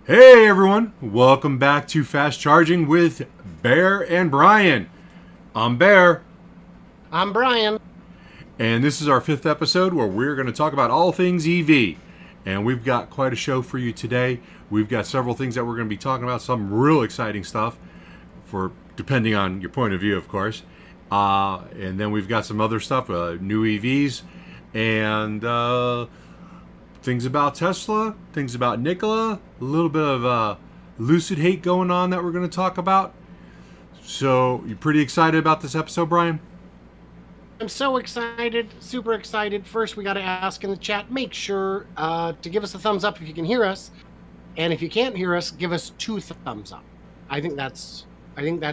Hey everyone, welcome back to Fast Charging with Bear and Brian. I'm Bear. I'm Brian. And this is our 5th episode where we're going to talk about all things EV. And we've got quite a show for you today. We've got several things that we're going to be talking about, some real exciting stuff, for depending on your point of view, of course. And then we've got some other stuff, new EVs, and things about Tesla, things about Nikola, a little bit of Lucid hate going on that we're going to talk about. So, you pretty excited about this episode, Brian? I'm so excited, super excited. First, we got to ask in the chat, make sure to give us a thumbs up if you can hear us. And if you can't hear us, give us 2 thumbs up. I think that's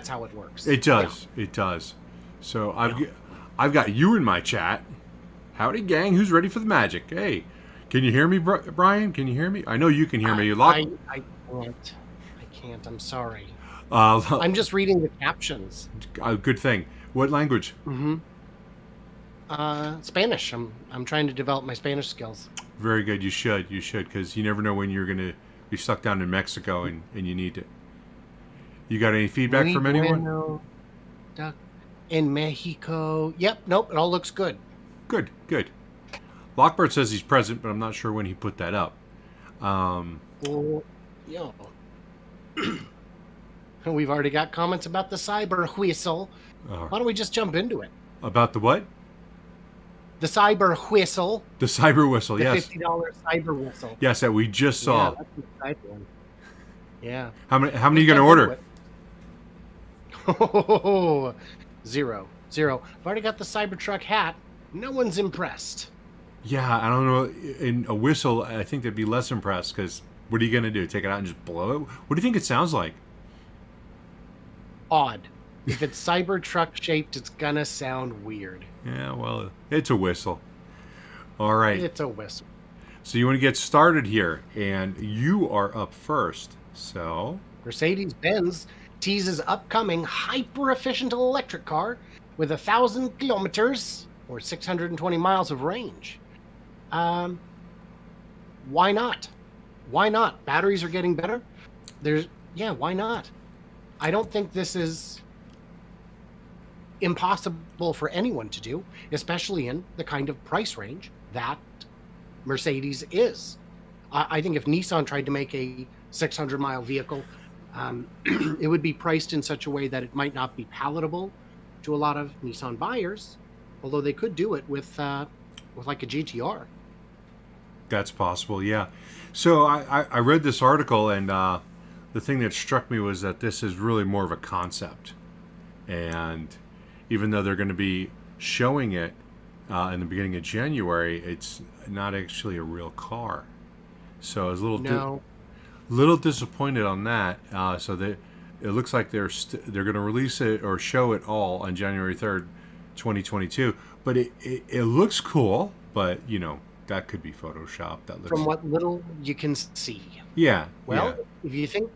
how it works. It does. Yeah. It does. So, I've got you in my chat. Howdy, gang. Who's ready for the magic? Hey. Can you hear me, Brian? Can you hear me? I know you can hear me. I can't. I'm sorry. I'm just reading the captions. Good thing. What language? Spanish. I'm trying to develop my Spanish skills. Very good. You should, because you never know when you're going to be stuck down in Mexico and you need it. You got any feedback from anyone? In Mexico. Yep. Nope. It all looks good. Good. Lockbird says he's present, but I'm not sure when he put that up. Yeah. We've already got comments about the CyberWhistle. Why don't we just jump into it? About the what? The CyberWhistle. The CyberWhistle, yes. The $50 CyberWhistle. Yes, that we just saw. Yeah, that's an exciting one. Yeah. How many are you going to order? Oh, zero. I've already got the CyberTruck hat. No one's impressed. Yeah, I don't know. In a whistle, I think they'd be less impressed because what are you going to do? Take it out and just blow it? What do you think it sounds like? Odd. If it's CyberTruck shaped, it's going to sound weird. Yeah, well, it's a whistle. All right. It's a whistle. So you want to get started here, and you are up first. So Mercedes-Benz teases upcoming hyper-efficient electric car with 1,000 kilometers or 620 miles of range. Why not? Batteries are getting better. Why not? I don't think this is impossible for anyone to do, especially in the kind of price range that Mercedes is. I think if Nissan tried to make a 600-mile vehicle, it would be priced in such a way that it might not be palatable to a lot of Nissan buyers, although they could do it with like a GTR. That's possible, yeah. So I read this article, and the thing that struck me was that this is really more of a concept. And even though they're going to be showing it in the beginning of January, it's not actually a real car. So I was a little disappointed on that. So it looks like they're going to release it or show it all on January 3rd, 2022. But it looks cool, but you know, that could be Photoshop. That looks, from what little you can see. Yeah. Well, if you think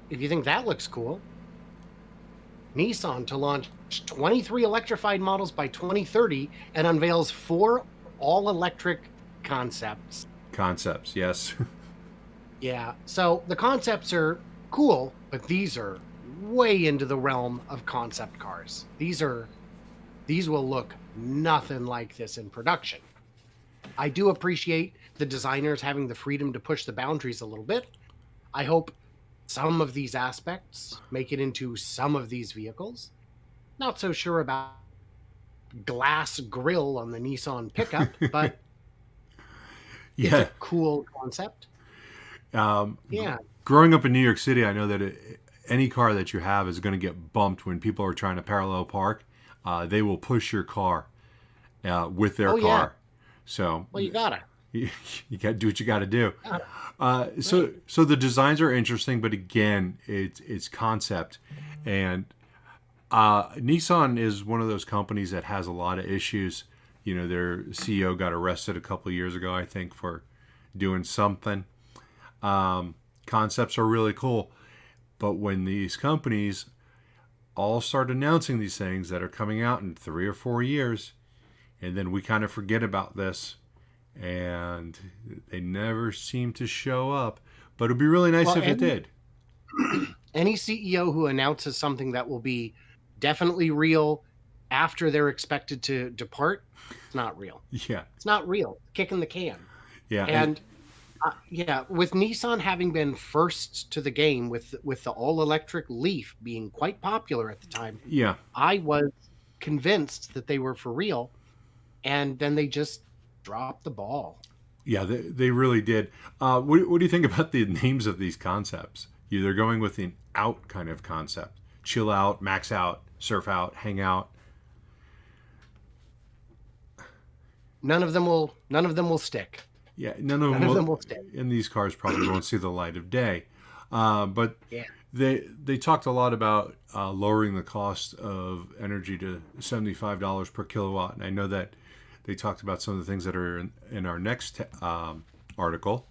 that looks cool, Nissan to launch 23 electrified models by 2030 and unveils 4 all-electric concepts. Concepts, yes. Yeah. So the concepts are cool, but these are way into the realm of concept cars. These will look nothing like this in production. I do appreciate the designers having the freedom to push the boundaries a little bit. I hope some of these aspects make it into some of these vehicles. Not so sure about glass grille on the Nissan pickup, but it's a cool concept. Growing up in New York City, I know that any car that you have is going to get bumped when people are trying to parallel park. They will push your car with their car. Yeah. So, well, you gotta. You got to do what you got to do. So the designs are interesting, but again, it's concept, and Nissan is one of those companies that has a lot of issues. You know, their CEO got arrested a couple of years ago, I think, for doing something. Concepts are really cool, but when these companies all start announcing these things that are coming out in 3 or 4 years, and then we kind of forget about this, and they never seem to show up. But it'd be really nice if it did. any CEO who announces something that will be definitely real after they're expected to depart, it's not real. Yeah. It's not real. Kicking the can. Yeah. And yeah, with Nissan having been first to the game with the all-electric Leaf being quite popular at the time, yeah. I was convinced that they were for real, and then they just dropped the ball. Yeah, they really did. What do you think about the names of these concepts? They're going with an out kind of concept. Chill out, max out, surf out, hang out. None of them will stick. Yeah, None of them will stick. And these cars probably won't see the light of day. But Yeah. they talked a lot about lowering the cost of energy to $75 per kilowatt. And I know that they talked about some of the things that are in our next article.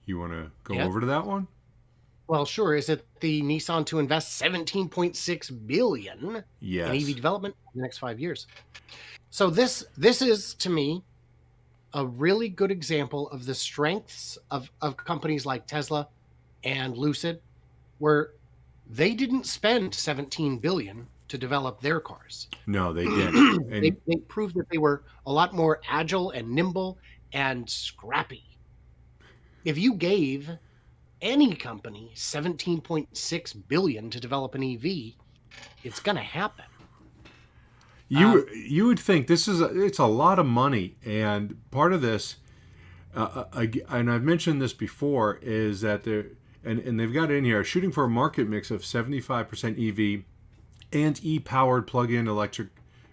You want to go over to that one? Well, sure. Is it the Nissan to invest $17.6 billion Yes. in EV development in the next 5 years? So this is, to me, a really good example of the strengths of companies like Tesla and Lucid, where they didn't spend $17 billion to develop their cars. No, they didn't. And They proved that they were a lot more agile and nimble and scrappy. If you gave any company $17.6 billion to develop an EV, it's going to happen. you would think it's a lot of money, and part of this, and I've mentioned this before, is that and they've got it in here, shooting for a market mix of 75% EV and e-powered plug-in electric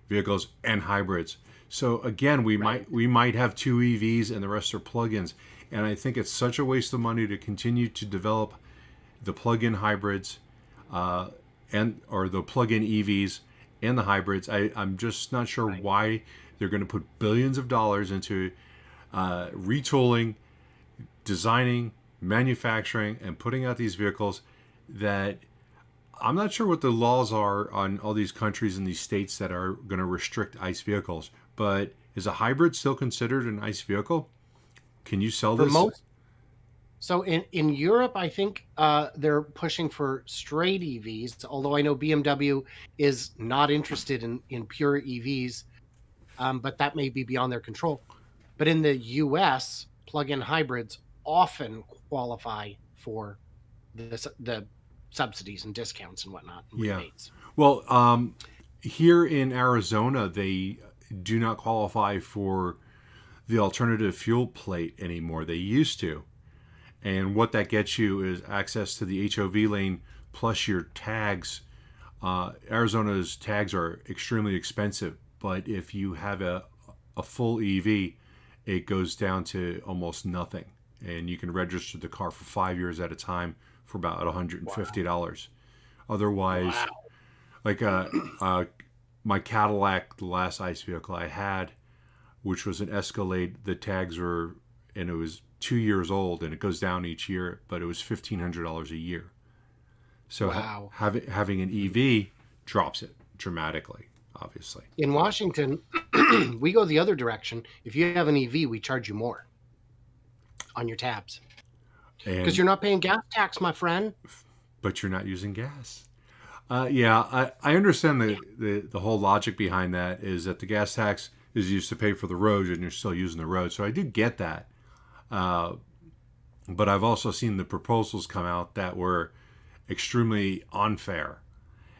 vehicles and hybrids. So again, we might have 2 EVs and the rest are plug-ins, and I think it's such a waste of money to continue to develop the plug-in hybrids or the plug-in EVs and the hybrids. I'm just not sure why they're going to put billions of dollars into retooling, designing, manufacturing, and putting out these vehicles that I'm not sure what the laws are on all these countries and these states that are going to restrict ICE vehicles. But is a hybrid still considered an ICE vehicle? Can you sell this? So in Europe, I think they're pushing for straight EVs, although I know BMW is not interested in pure EVs, but that may be beyond their control. But in the US, plug-in hybrids often qualify for the subsidies and discounts and whatnot, and rebates. Well, here in Arizona, they do not qualify for the alternative fuel plate anymore. They used to. And what that gets you is access to the HOV lane plus your tags. Arizona's tags are extremely expensive, but if you have a full EV, it goes down to almost nothing. And you can register the car for 5 years at a time for about $150. Otherwise, like my Cadillac, the last ICE vehicle I had, which was an Escalade, the tags were, and it was 2 years old, and it goes down each year, but it was $1,500 a year. So having an EV drops it dramatically, obviously. In Washington, we go the other direction. If you have an EV, we charge you more on your tabs because you're not paying gas tax, my friend. But you're not using gas. I understand the whole logic behind that is that the gas tax is used to pay for the roads, and you're still using the road. So I do get that. But I've also seen the proposals come out that were extremely unfair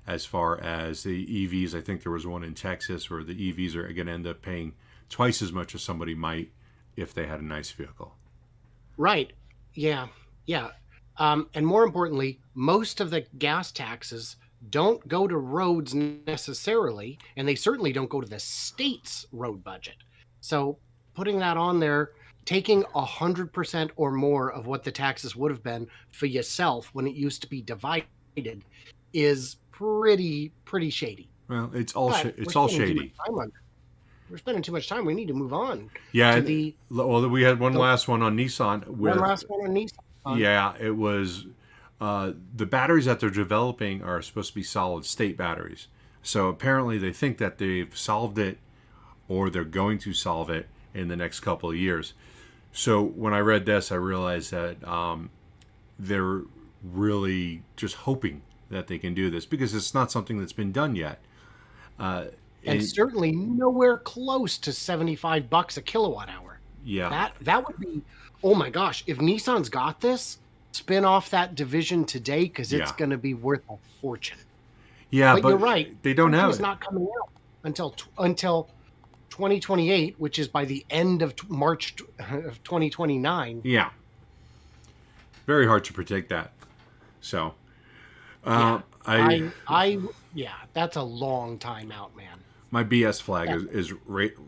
as far as the EVs. I think there was one in Texas where the EVs are going to end up paying twice as much as somebody might if they had a nice vehicle. Right. Yeah. And more importantly, most of the gas taxes don't go to roads necessarily, and they certainly don't go to the state's road budget. So putting that on there, taking 100% or more of what the taxes would have been for yourself when it used to be divided is pretty shady. Well, it's all shady. We're spending too much time. We need to move on. Yeah. We had one last one on Nissan. One last one on Nissan. Yeah, it was the batteries that they're developing are supposed to be solid state batteries. So apparently they think that they've solved it, or they're going to solve it in the next couple of years. So when I read this, I realized that they're really just hoping that they can do this because it's not something that's been done yet. And certainly nowhere close to $75 a kilowatt hour. Yeah. That would be, oh my gosh, if Nissan's got this, spin off that division today because it's Yeah. going to be worth a fortune. Yeah, but you're right. they don't have It's it. not coming out until 2028, which is by the end of March of 2029. Yeah. Very hard to predict that. So, Yeah, that's a long time out, man. my BS flag is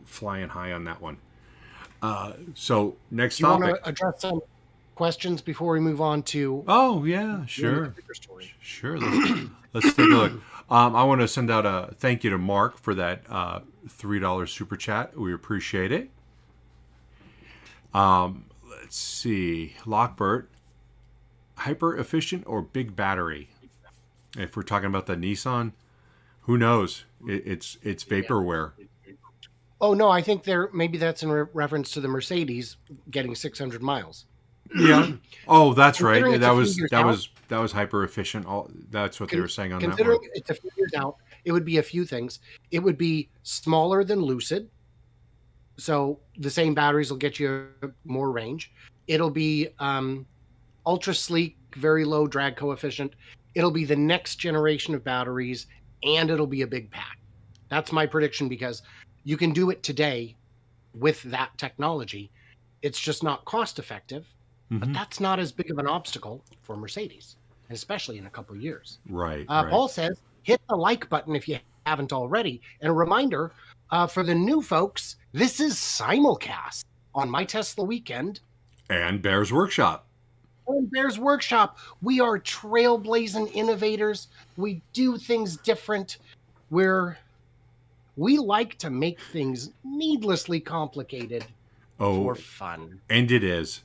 flying high on that one. So next You topic. want to address some questions before we move on to? Oh yeah, sure, story. sure. Let's take a look. I want to send out a thank you to Mark for that $3 super chat. We appreciate it. Let's see, Lockbert, hyper efficient or big battery? If we're talking about the Nissan, who knows? It's vaporware. Oh no, I think maybe that's in reference to the Mercedes getting 600 miles. Yeah. Oh, that's right. Considering That was hyper efficient. That's what they were saying on that one. Considering it's a few years out, it would be a few things. It would be smaller than Lucid, so the same batteries will get you more range. It'll be ultra sleek, very low drag coefficient. It'll be the next generation of batteries, and it'll be a big pack. That's my prediction because you can do it today with that technology. It's just not cost effective, but that's not as big of an obstacle for Mercedes, especially in a couple of years. Right. Paul says, hit the like button if you haven't already. And a reminder for the new folks, this is simulcast on My Tesla Weekend and Bear's Workshop. On Bear's Workshop, we are trailblazing innovators. We do things different. We like to make things needlessly complicated for fun. And it is.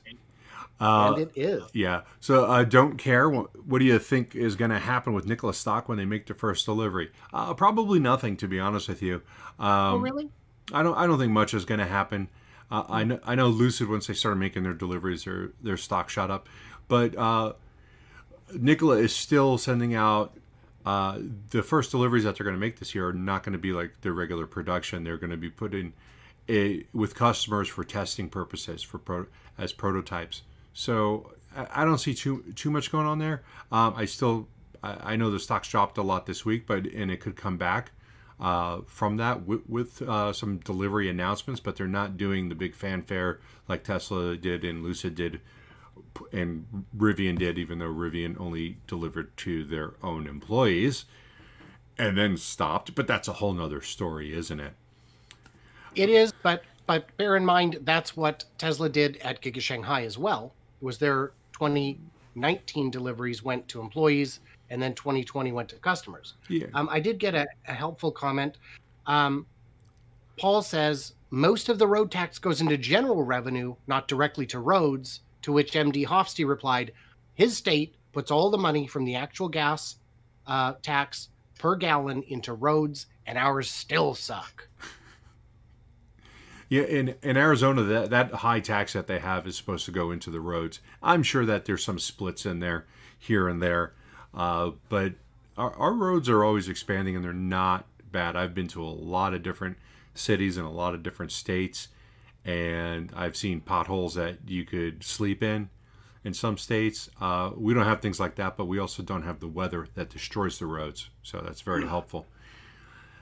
And it is. Yeah. So don't care. What do you think is going to happen with Nikola stock when they make their first delivery? Probably nothing, to be honest with you. Oh, really? I don't think much is going to happen. I know Lucid, once they started making their deliveries, their stock shot up. But Nikola is still sending out the first deliveries that they're going to make this year are not going to be like their regular production. They're going to be put in with customers for testing purposes as prototypes. So I don't see too much going on there. I know the stock's dropped a lot this week, and it could come back from that with some delivery announcements, but they're not doing the big fanfare like Tesla did and Lucid did and Rivian did, even though Rivian only delivered to their own employees and then stopped. But that's a whole nother story, isn't it? It is, but bear in mind that's what Tesla did at Giga Shanghai as well. It was their 2019 deliveries went to employees, and then 2020 went to customers. Yeah. I did get a helpful comment. Paul says most of the road tax goes into general revenue, not directly to roads. To which MD Hofsty replied, his state puts all the money from the actual gas tax per gallon into roads, and ours still suck. Yeah, in Arizona, that high tax that they have is supposed to go into the roads. I'm sure that there's some splits in there, here and there. But our roads are always expanding, and they're not bad. I've been to a lot of different cities in a lot of different states, and I've seen potholes that you could sleep in some states. We don't have things like that, but we also don't have the weather that destroys the roads. So that's very helpful.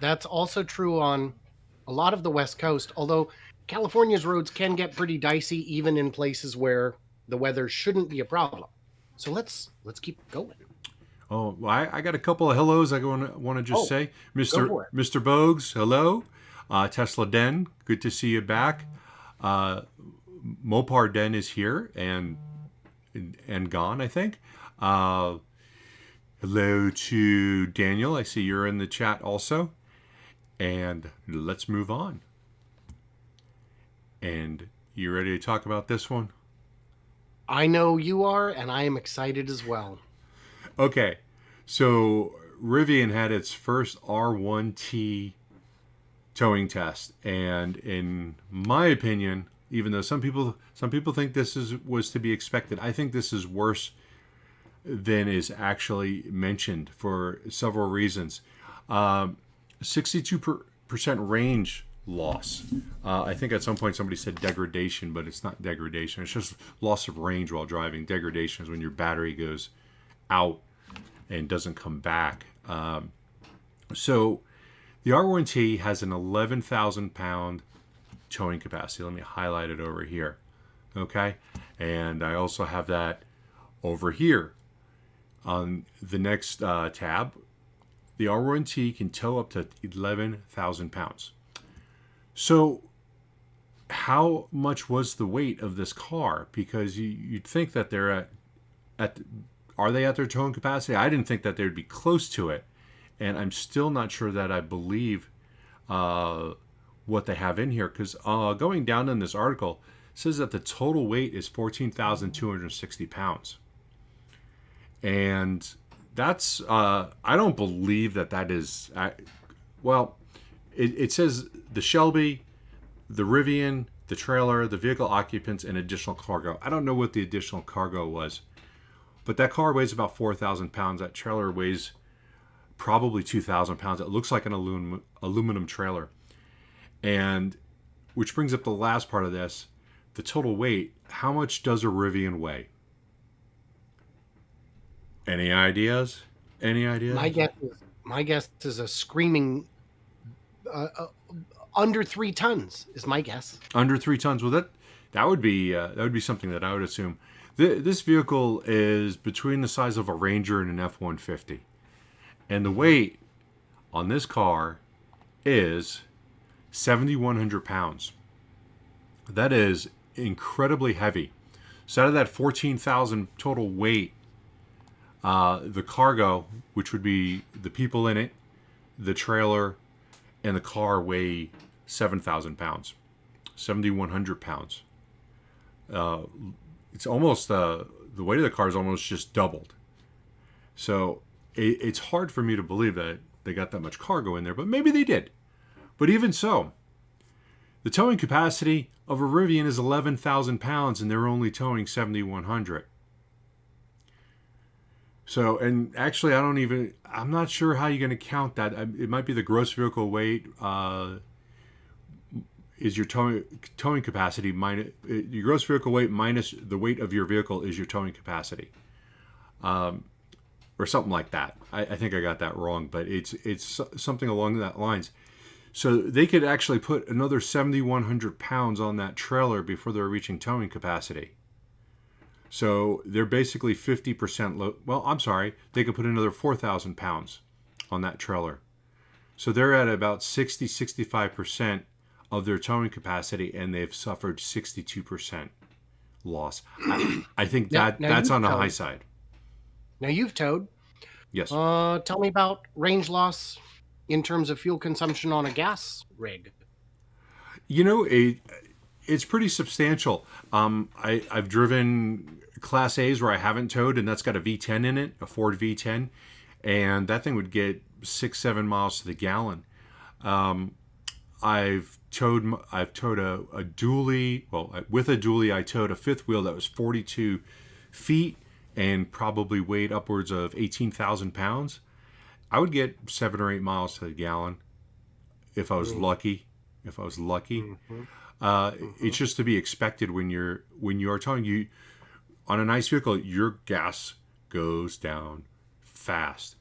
That's also true on a lot of the West Coast, although California's roads can get pretty dicey even in places where the weather shouldn't be a problem. So let's keep going. Oh, well, I got a couple of hellos I want to just say. Mr. Bogues, hello. Tesla Den, good to see you back. Mopar Den is here and gone, I think. Hello to Daniel. I see you're in the chat also. And let's move on. And you ready to talk about this one? I know you are, and I am excited as well. Okay. So Rivian had its first R1T towing test, and in my opinion, even though some people think this was to be expected, I think this is worse than is actually mentioned for several reasons. 62% range loss. I think at some point somebody said degradation, but it's not degradation. It's just loss of range while driving. Degradation is when your battery goes out and doesn't come back. So the R1T has an 11,000 pound towing capacity. Let me highlight it over here. Okay. And I also have that over here on the next tab. The R1T can tow up to 11,000 pounds. So how much was the weight of this car? Because you'd think that they're are they at their towing capacity? I didn't think that they would be close to it. And I'm still not sure that I believe what they have in here. Because going down in this article, it says that the total weight is 14,260 pounds. And that's, I don't believe that is, well, it says the Shelby, the Rivian, the trailer, the vehicle occupants, and additional cargo. I don't know what the additional cargo was, but that car weighs about 4,000 pounds. That trailer weighs probably 2,000 pounds. It looks like an aluminum trailer. And which brings up the last part of this, the total weight. How much does a Rivian weigh? Any ideas? Any ideas? My guess is a screaming under 3 tons is my guess. Under 3 tons. Well, that would be something that I would assume. This vehicle is between the size of a Ranger and an F-150, and the weight on this car is 7,100 pounds. That is incredibly heavy. So out of that 14,000 total weight, the cargo, which would be the people in it, the trailer, and the car, weigh 7,000 pounds, 7,100 pounds. It's almost the weight of the car is almost just doubled. So it's hard for me to believe that they got that much cargo in there, but maybe they did. But even so, the towing capacity of a Rivian is 11,000 pounds, and they're only towing 7,100. So, and actually, I'm not sure how you're going to count that. It might be the gross vehicle weight is your towing capacity minus your gross vehicle weight minus the weight of your vehicle is your towing capacity, or something like that. I think I got that wrong, but it's something along that lines. So they could actually put another 7,100 pounds on that trailer before they're reaching towing capacity. So they're basically 50% low. Well, I'm sorry. They could put another 4,000 pounds on that trailer. So they're at about 65% of their towing capacity, and they've suffered 62% loss. I think that's on the high side. Now you've towed. Yes. Tell me about range loss in terms of fuel consumption on a gas rig. You know, it's pretty substantial. I've driven Class A's where I haven't towed, and that's got a V10 in it, a Ford V10, and that thing would get 6-7 miles to the gallon. I've towed a dually. Well, with a dually, I towed a fifth wheel that was 42 feet and probably weighed upwards of 18,000 pounds. I would get 7 or 8 miles to the gallon if I was lucky. Mm-hmm. It's just to be expected when you are towing. You on a nice vehicle, your gas goes down fast.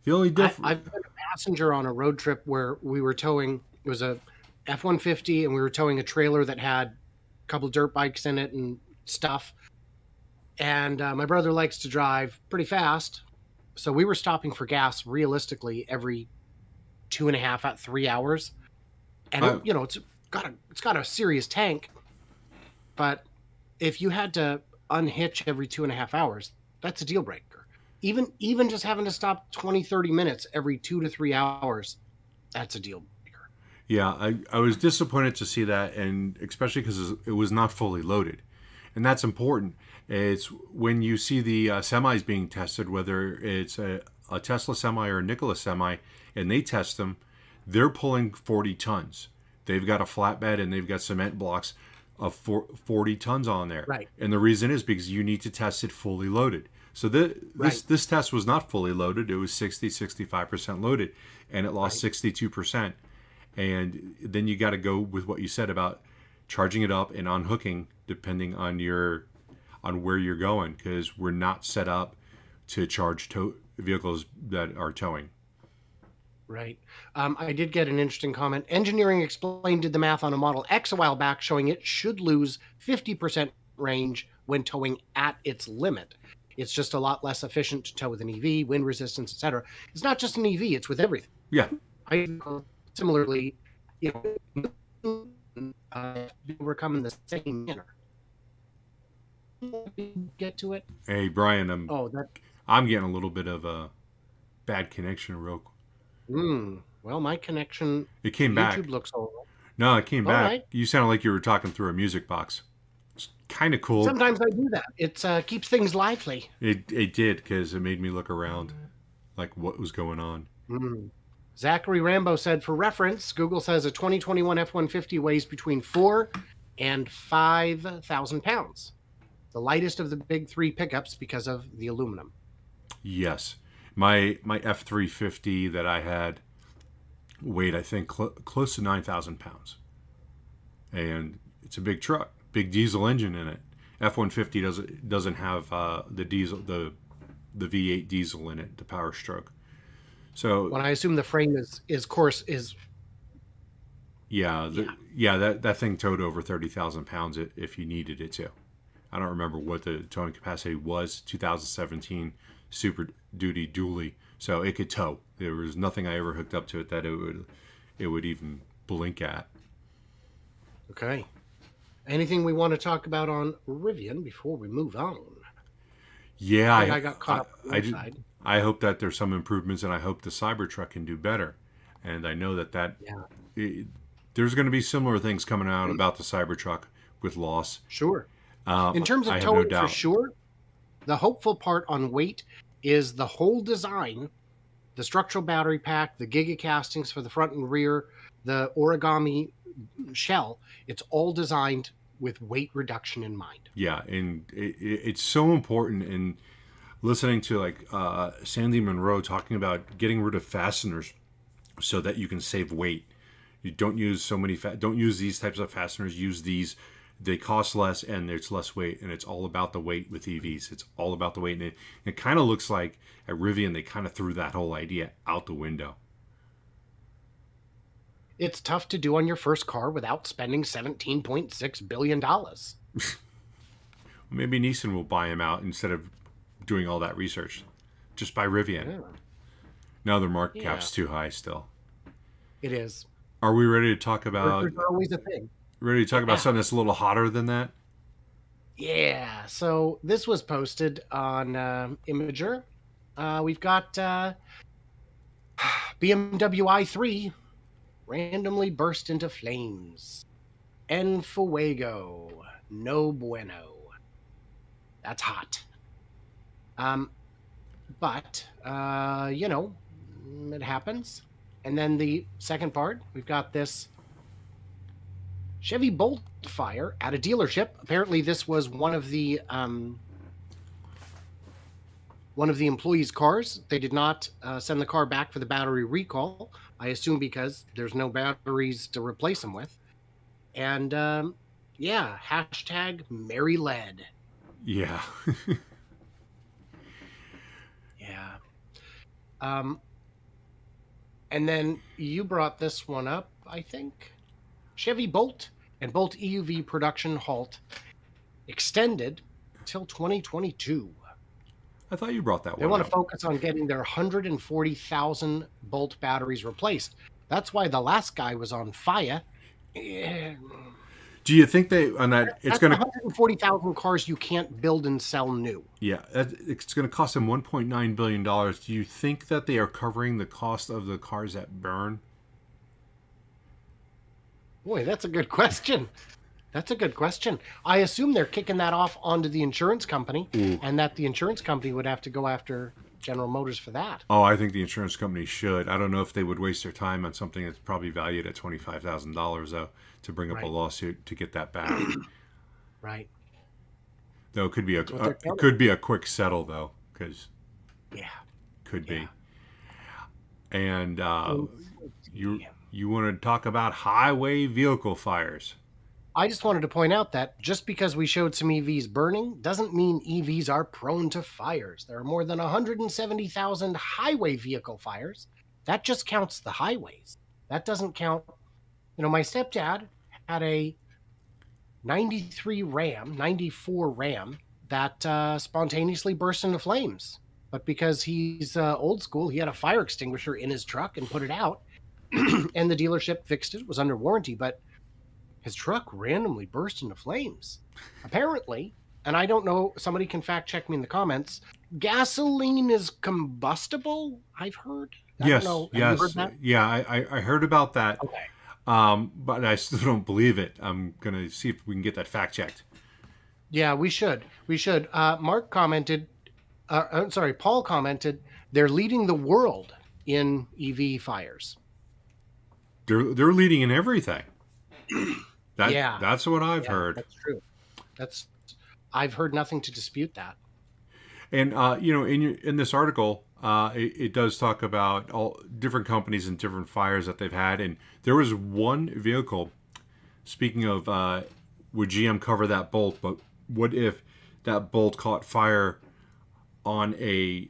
The only difference. I've been a passenger on a road trip where we were towing. It was a F-150, and we were towing a trailer that had a couple of dirt bikes in it and stuff. And my brother likes to drive pretty fast, so we were stopping for gas realistically every 2.5 to 3 hours. And it's got a serious tank, but if you had to unhitch every 2.5 hours, that's a deal breaker. Even just having to stop 20-30 minutes every 2 to 3 hours, that's a deal breaker. Yeah, I was disappointed to see that, and especially because it was not fully loaded, and that's important. It's when you see the semis being tested, whether it's a Tesla semi or a Nikola semi, and they test them, they're pulling 40 tons. They've got a flatbed and they've got cement blocks. of 40 tons on there. Right. And the reason is because you need to test it fully loaded. So this test was not fully loaded. It was 65% loaded, and it lost 62%. And then you got to go with what you said about charging it up and unhooking depending on where you're going, because we're not set up to charge vehicles that are towing. Right. I did get an interesting comment. Engineering Explained did the math on a Model X a while back, showing it should lose 50% range when towing at its limit. It's just a lot less efficient to tow with an EV, wind resistance, etc. It's not just an EV; it's with everything. Yeah. I similarly, overcome in the same manner. Get to it. Hey Brian, I'm getting a little bit of a bad connection, real. Well, my connection. It came back. YouTube looks all right. No, it came back. Right. You sounded like you were talking through a music box. It's kind of cool. Sometimes I do that. It keeps things lively. It did, because it made me look around, like what was going on. Zachary Rambo said, for reference, Google says a 2021 F-150 weighs between 4 and 5,000 pounds. The lightest of the big three pickups because of the aluminum. Yes. My F-350 that I had weighed, I think, close to 9,000 pounds. And it's a big truck, big diesel engine in it. F-150 doesn't have the V8 diesel in it, the Power Stroke. So when I assume the frame is that thing towed over 30,000 pounds if you needed it to. I don't remember what the towing capacity was. 2017 Super Duty dually, so it could tow. There was nothing I ever hooked up to it that it would even blink at. Okay. Anything we want to talk about on Rivian before we move on? Yeah, I got caught up. I hope that there's some improvements, and I hope the CyberTruck can do better. And I know that there's going to be similar things coming out about the CyberTruck with loss. Sure. In terms of towing, for sure, the hopeful part on weight is the whole design, the structural battery pack, the Giga castings for the front and rear, the origami shell. It's all designed with weight reduction in mind. Yeah, and it's so important. And listening to like Sandy Munro talking about getting rid of fasteners so that you can save weight. You don't use don't use these types of fasteners. Use these. They cost less and it's less weight, and it's all about the weight with EVs. It's all about the weight, and it kind of looks like at Rivian they kind of threw that whole idea out the window. It's tough to do on your first car without spending $17.6 billion. Maybe Nissan will buy him out instead of doing all that research. Just buy Rivian. Yeah. No, their market cap's too high still. It is. Are we ready to talk about... Are always a thing. Ready to talk about something that's a little hotter than that? Yeah. So this was posted on Imager. We've got BMW i3 randomly burst into flames. En fuego. No bueno. That's hot. But, it happens. And then the second part, we've got this Chevy Bolt fire at a dealership. Apparently, this was one of the employees' cars. They did not send the car back for the battery recall. I assume because there's no batteries to replace them with. And hashtag Mary Lead. Yeah. Yeah. And then you brought this one up, I think. Chevy Bolt and Bolt EUV production halt extended till 2022. I thought you brought that one They want up. to focus on getting their 140,000 Bolt batteries replaced. That's why the last guy was on fire. Do you think it's going to 140,000 cars you can't build and sell new? Yeah, it's going to cost them $1.9 billion. Do you think that they are covering the cost of the cars that burn? Boy, that's a good question. I assume they're kicking that off onto the insurance company, and that the insurance company would have to go after General Motors for that. Oh, I think the insurance company should. I don't know if they would waste their time on something that's probably valued at $25,000 though to bring up a Right. lawsuit to get that back. Right. Though it could be That's what they're it could be a quick settle though, because Yeah. could Yeah. be. And you Yeah. you want to talk about highway vehicle fires? I just wanted to point out that just because we showed some EVs burning doesn't mean EVs are prone to fires. There are more than 170,000 highway vehicle fires. That just counts the highways. That doesn't count. My stepdad had a 94 Ram that spontaneously burst into flames. But because he's old school, he had a fire extinguisher in his truck and put it out. And the dealership fixed it, was under warranty, but his truck randomly burst into flames. Apparently, and I don't know, somebody can fact check me in the comments, gasoline is combustible, I've heard. I Yes, don't know. Have yes, you heard that? yeah. I heard about that, Okay. but I still don't believe it. I'm gonna see if we can get that fact checked. Yeah, we should. We should. Mark commented, Paul commented, they're leading the world in EV fires. They're leading in everything. Yeah. That's what I've Yeah, heard. that's true. I've heard nothing to dispute that. And in this article, it does talk about all different companies and different fires that they've had. And there was one vehicle. Speaking of, would GM cover that Bolt? But what if that Bolt caught fire on a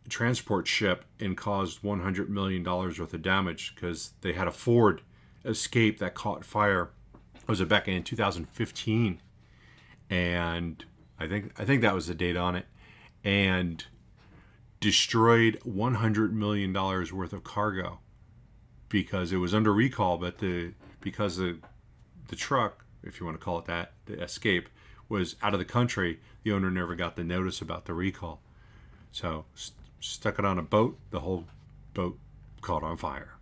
transport ship and caused $100 million worth of damage because they had a Ford Escape that caught fire? Was it back in 2015? And I think that was the date on it, and destroyed $100 million worth of cargo because it was under recall, but because the truck, if you want to call it that, the Escape, was out of the country, the owner never got the notice about the recall. So stuck it on a boat, the whole boat caught on fire.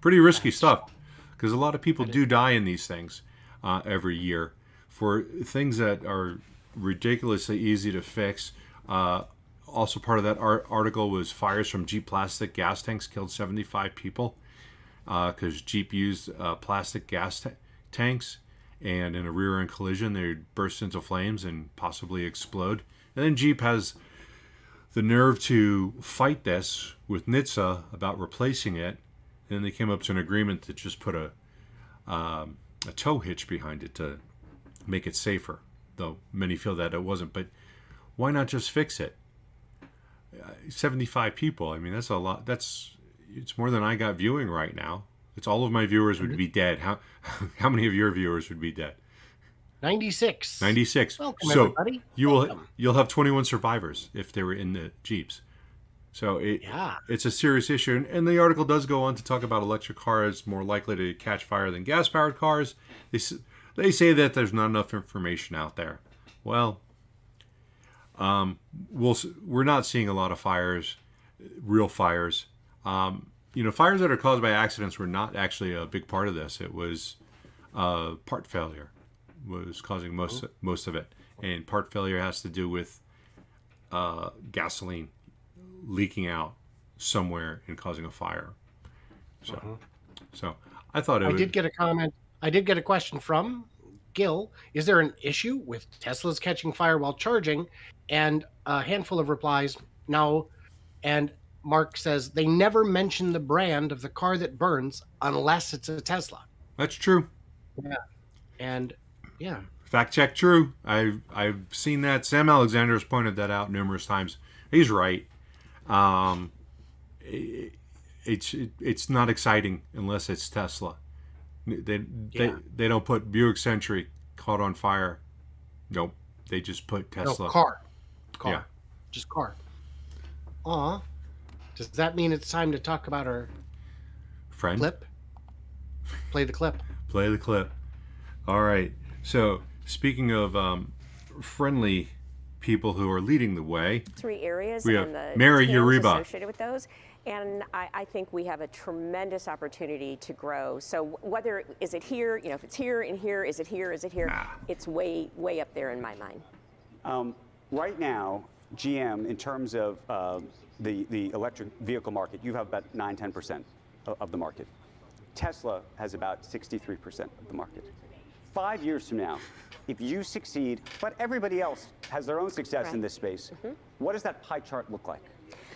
Pretty risky stuff, because a lot of people do die in these things every year for things that are ridiculously easy to fix. Also part of that article was fires from Jeep plastic gas tanks killed 75 people because Jeep used plastic gas tanks, and in a rear end collision they burst into flames and possibly explode. And then Jeep has the nerve to fight this with NHTSA about replacing it. And they came up to an agreement to just put a tow hitch behind it to make it safer, though many feel that it wasn't. But why not just fix it? 75 people, I mean, that's a lot. It's more than I got viewing right now. It's all of my viewers would be dead. How many of your viewers would be dead? 96. 96. Welcome, So everybody. you'll have 21 survivors if they were in the Jeeps. So it's a serious issue. And the article does go on to talk about electric cars more likely to catch fire than gas-powered cars. They say that there's not enough information out there. Well, we're not seeing a lot of fires, real fires. Fires that are caused by accidents were not actually a big part of this. It was part failure was causing most of it. And part failure has to do with gasoline leaking out somewhere and causing a fire. So I thought I did get a comment. I did get a question from Gil. Is there an issue with Teslas catching fire while charging? And a handful of replies, no. And Mark says they never mention the brand of the car that burns unless it's a Tesla. That's true. Yeah. And yeah. Fact check true. I've seen that. Sam Alexander has pointed that out numerous times. He's right. It's not exciting unless it's Tesla. They don't put Buick Century caught on fire. Nope. They just put Tesla. No, car. Yeah. Just car. Does that mean it's time to talk about our friend clip? Play the clip. Play the clip. All right. So speaking of friendly people who are leading the way, 3 areas we and have the Mary TAMs Uribe. associated with those. And I think we have a tremendous opportunity to grow. So whether is it here, if it's here and here, is it here, is it here? It's way up there in my mind. Right now, GM, in terms of the electric vehicle market, you have about 9-10% of the market. Tesla has about 63% of the market. 5 years from now, if you succeed, but everybody else has their own success in this space, what does that pie chart look like?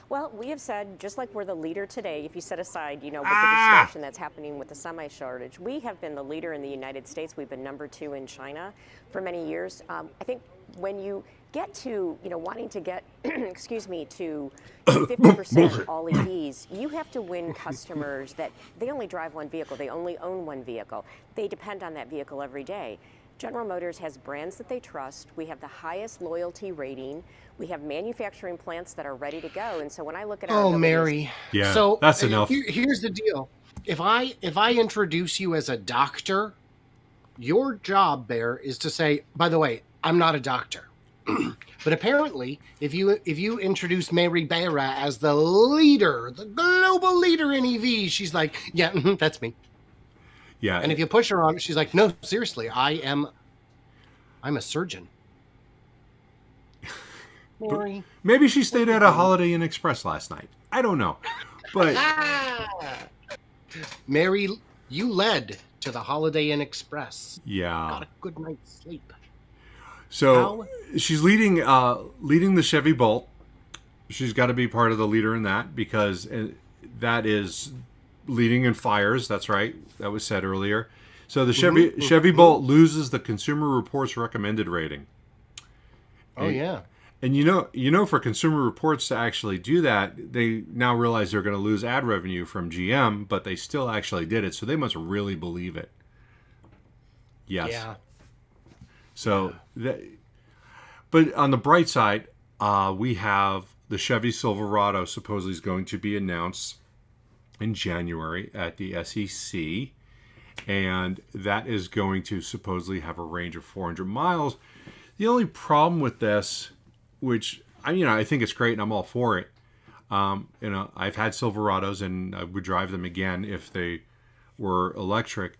Well, we have said, just like we're the leader today, if you set aside, with the distortion that's happening with the semi shortage, we have been the leader in the United States. We've been number 2 in China for many years. I think when you get to, wanting to get, excuse me, to 50% all EVs, you have to win customers that they only drive one vehicle, they only own one vehicle. They depend on that vehicle every day. General Motors has brands that they trust. We have the highest loyalty rating. We have manufacturing plants that are ready to go. And so when I look at our Mary, yeah, so that's enough. Here's the deal: if I introduce you as a doctor, your job, Bear, is to say, by the way, I'm not a doctor. But apparently, if you introduce Mary Barra as the leader, the global leader in EV, she's like, yeah, that's me. Yeah. And if you push her on it, she's like, no, seriously, I'm a surgeon. Mary. Maybe she stayed at a Holiday Inn Express last night. I don't know. But Mary, you led to the Holiday Inn Express. Yeah. Got a good night's sleep. So she's leading the Chevy Bolt. She's got to be part of the leader in that, because that is leading in fires. That's right. That was said earlier. So the Chevy Bolt loses the Consumer Reports recommended rating. Oh, yeah. And for Consumer Reports to actually do that, they now realize they're going to lose ad revenue from GM, but they still actually did it. So they must really believe it. Yes. Yeah. So, but on the bright side, we have the Chevy Silverado supposedly is going to be announced in January at the SEC, and that is going to supposedly have a range of 400 miles. The only problem with this, which I think it's great and I'm all for it. I've had Silverados and I would drive them again if they were electric.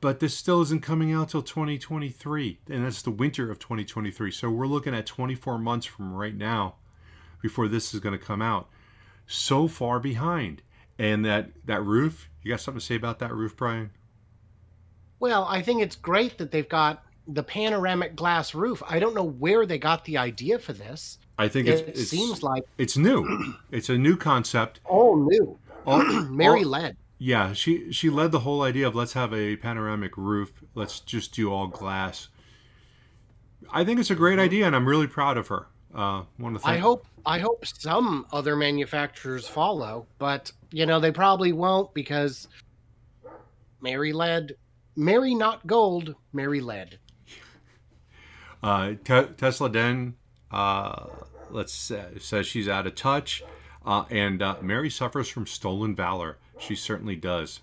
But this still isn't coming out till 2023, and that's the winter of 2023. So we're looking at 24 months from right now before this is going to come out. So far behind. And that roof, you got something to say about that roof, Brian? Well, I think it's great that they've got the panoramic glass roof. I don't know where they got the idea for this. I think it seems like it's new. It's a new concept. All new. Mary led. Yeah, she led the whole idea of let's have a panoramic roof. Let's just do all glass. I think it's a great idea, and I'm really proud of her. I hope some other manufacturers follow, but they probably won't, because Mary led. Mary not gold. Mary led. Tesla Den, says she's out of touch, and Mary suffers from stolen valor. She certainly does.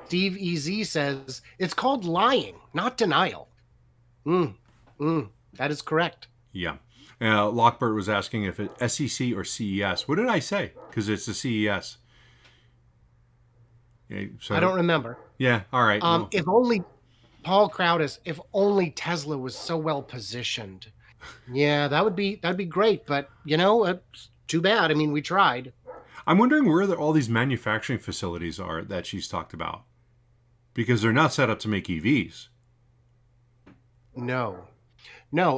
Steve EZ says it's called lying, not denial. That is correct. Yeah. Lockbert was asking if it's SEC or CES. What did I say? Because it's the CES. Yeah, so, I don't remember. Yeah. All right. If only Paul Crowdis, if only Tesla was so well positioned. Yeah, that'd be great. But it's too bad. I mean, we tried. I'm wondering where all these manufacturing facilities are that she's talked about, because they're not set up to make EVs. No,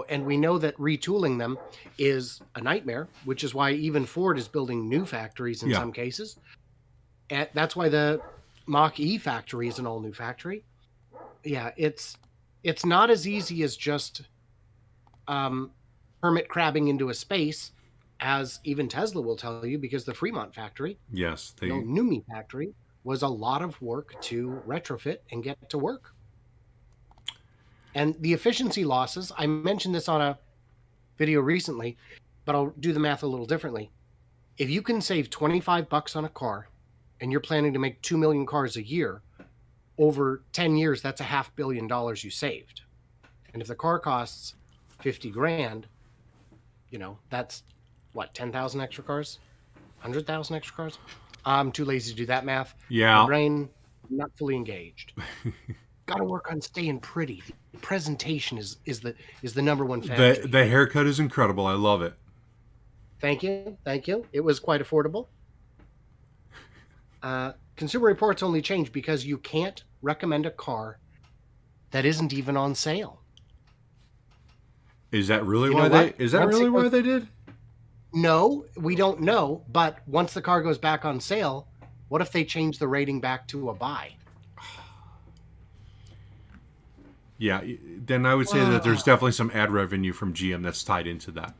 and we know that retooling them is a nightmare, which is why even Ford is building new factories in some cases. And that's why the Mach-E factory is an all-new factory. Yeah, it's not as easy as just hermit crabbing into a space, as even Tesla will tell you, because the Fremont factory, the NUMMI factory, was a lot of work to retrofit and get to work. And the efficiency losses, I mentioned this on a video recently, but I'll do the math a little differently. If you can save $25 on a car and you're planning to make 2 million cars a year, over 10 years, that's $500 million you saved. And if the car costs 50 grand, that's what, 10,000 extra cars? 100,000 extra cars? I'm too lazy to do that math. Yeah. My brain, not fully engaged. Got to work on staying pretty. The presentation is the number one factor. The haircut is incredible. I love it. Thank you. Thank you. It was quite affordable. Consumer Reports only changed because you can't recommend a car that isn't even on sale. Is that really You why know they? what? Is that Once really it why goes- they did? No, we don't know. But once the car goes back on sale, what if they change the rating back to a buy? Yeah, then I would say that there's definitely some ad revenue from GM that's tied into that.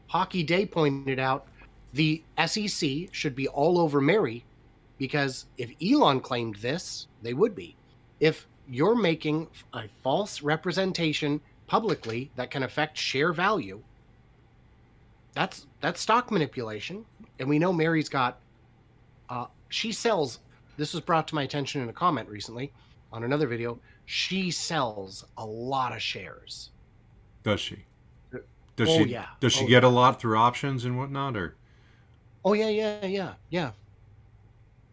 Hockey Day pointed out the SEC should be all over Mary, because if Elon claimed this, they would be. If you're making a false representation publicly that can affect share value, that's stock manipulation. And we know Mary's got, she sells, this was brought to my attention in a comment recently on another video, she sells a lot of shares. Does she? Does she get a lot through options and whatnot, or? Oh yeah.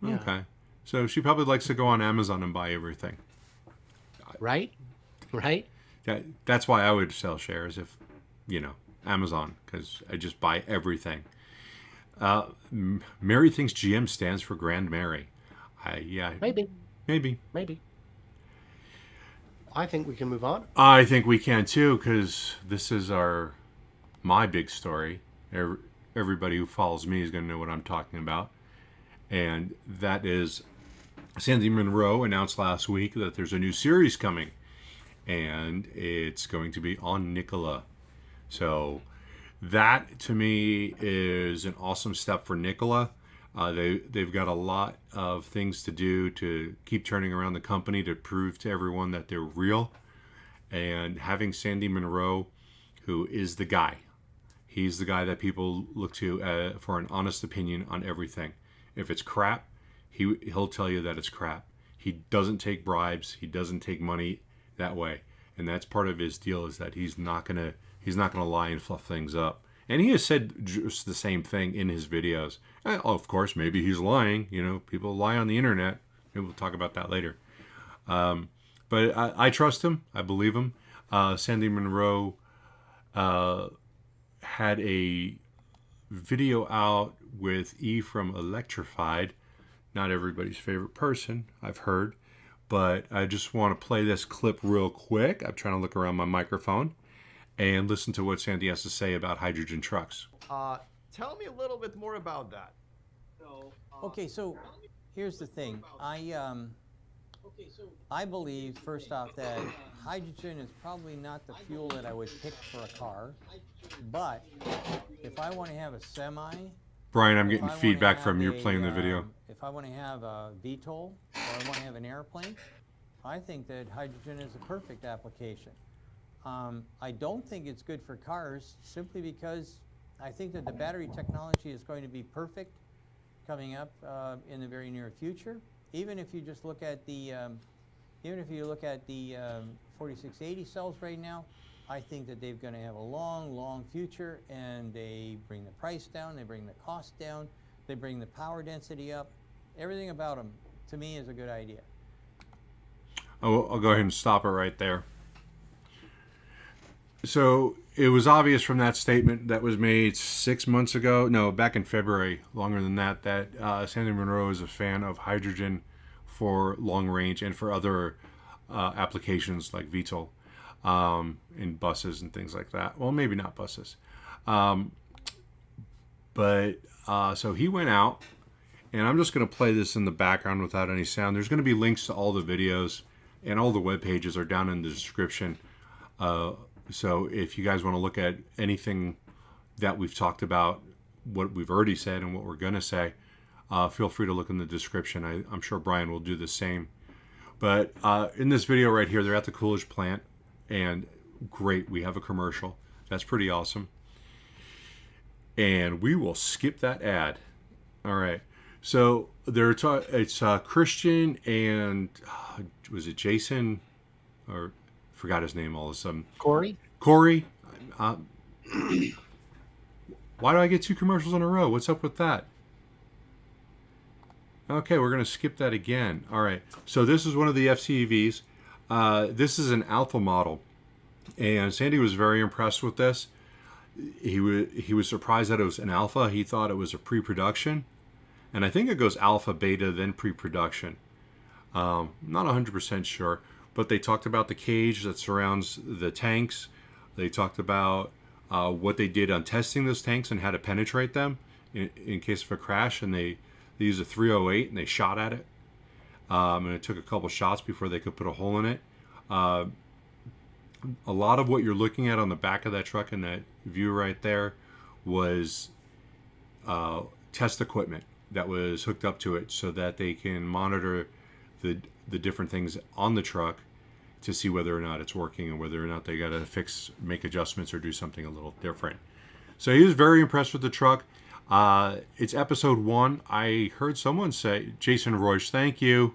Okay, so she probably likes to go on Amazon and buy everything. Right. That's why I would sell shares if, Amazon, because I just buy everything. Mary thinks GM stands for Grand Mary. Maybe. I think we can move on. I think we can too, because this is my big story. Everybody who follows me is going to know what I'm talking about. And that is Sandy Munro announced last week that there's a new series coming. And it's going to be on Nikola. So that, to me, is an awesome step for Nikola. They've got a lot of things to do to keep turning around the company to prove to everyone that they're real. And having Sandy Munro, who is the guy. He's the guy that people look to for an honest opinion on everything. If it's crap, he'll tell you that it's crap. He doesn't take bribes. He doesn't take money that way. And that's part of his deal, is that he's not gonna lie and fluff things up. And he has said just the same thing in his videos. Of course, maybe he's lying. People lie on the internet. Maybe we'll talk about that later. But I trust him. I believe him. Sandy Munro had a video out with E from Electrified. Not everybody's favorite person, I've heard. But I just want to play this clip real quick. I'm trying to look around my microphone and listen to what Sandy has to say about hydrogen trucks. Tell me a little bit more about that. Okay, so here's the thing. I believe, first off, that hydrogen is probably not the fuel that I would pick for a car. But if I want to have a semi... Brian, I'm getting feedback from you playing the video. If I want to have a VTOL, or I want to have an airplane, I think that hydrogen is a perfect application. I don't think it's good for cars, simply because I think that the battery technology is going to be perfect coming up in the very near future. Even if you just look at the 4680 cells right now, I think that they're going to have a long, long future, and they bring the price down, they bring the cost down, they bring the power density up. Everything about them, to me, is a good idea. I'll go ahead and stop it right there. So it was obvious from that statement that was made 6 months ago, no, back in February, longer than that, that Sandy Munro is a fan of hydrogen for long range and for other applications like VTOL in buses and things like that. Well, maybe not buses. So he went out, and I'm just going to play this in the background without any sound. There's going to be links to all the videos, and all the web pages are down in the description. So if you guys want to look at anything that we've talked about, what we've already said and what we're going to say, feel free to look in the description. I'm sure Brian will do the same. But in this video right here, they're at the Coolidge plant, and great, we have a commercial. That's pretty awesome. And we will skip that ad. All right. So it's Christian and was it Jason, or forgot his name all of a sudden. Corey. Why do I get two commercials in a row? What's up with that? Okay, we're going to skip that again. All right. So this is one of the FCEVs. This is an alpha model, and Sandy was very impressed with this. he was surprised that it was an alpha. He thought it was a pre-production, and I think it goes alpha, beta, then pre-production. Not 100% sure, but they talked about the cage that surrounds the tanks. They talked about what they did on testing those tanks and how to penetrate them in case of a crash. And they used a 308 and they shot at it. And it took a couple shots before they could put a hole in it. A lot of what you're looking at on the back of that truck in that view right there was test equipment that was hooked up to it so that they can monitor the different things on the truck to see whether or not it's working and whether or not they got to make adjustments or do something a little different. So he was very impressed with the truck. It's episode 1. I heard someone say, Jason Royce, thank you.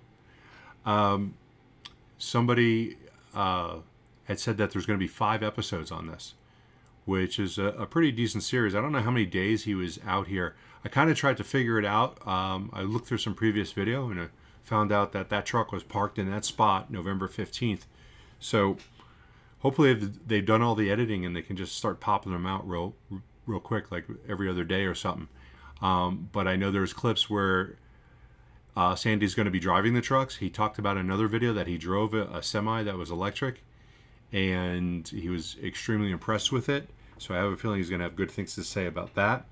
Somebody had said that there's going to be 5 episodes on this, which is a pretty decent series. I don't know how many days he was out here. I kind of tried to figure it out. I looked through some previous video and I found out that truck was parked in that spot November 15th. So hopefully they've done all the editing and they can just start popping them out real quick, like every other day or something. But I know there's clips where Sandy's going to be driving the trucks. He talked about another video that he drove a semi that was electric, and he was extremely impressed with it. So I have a feeling he's going to have good things to say about that.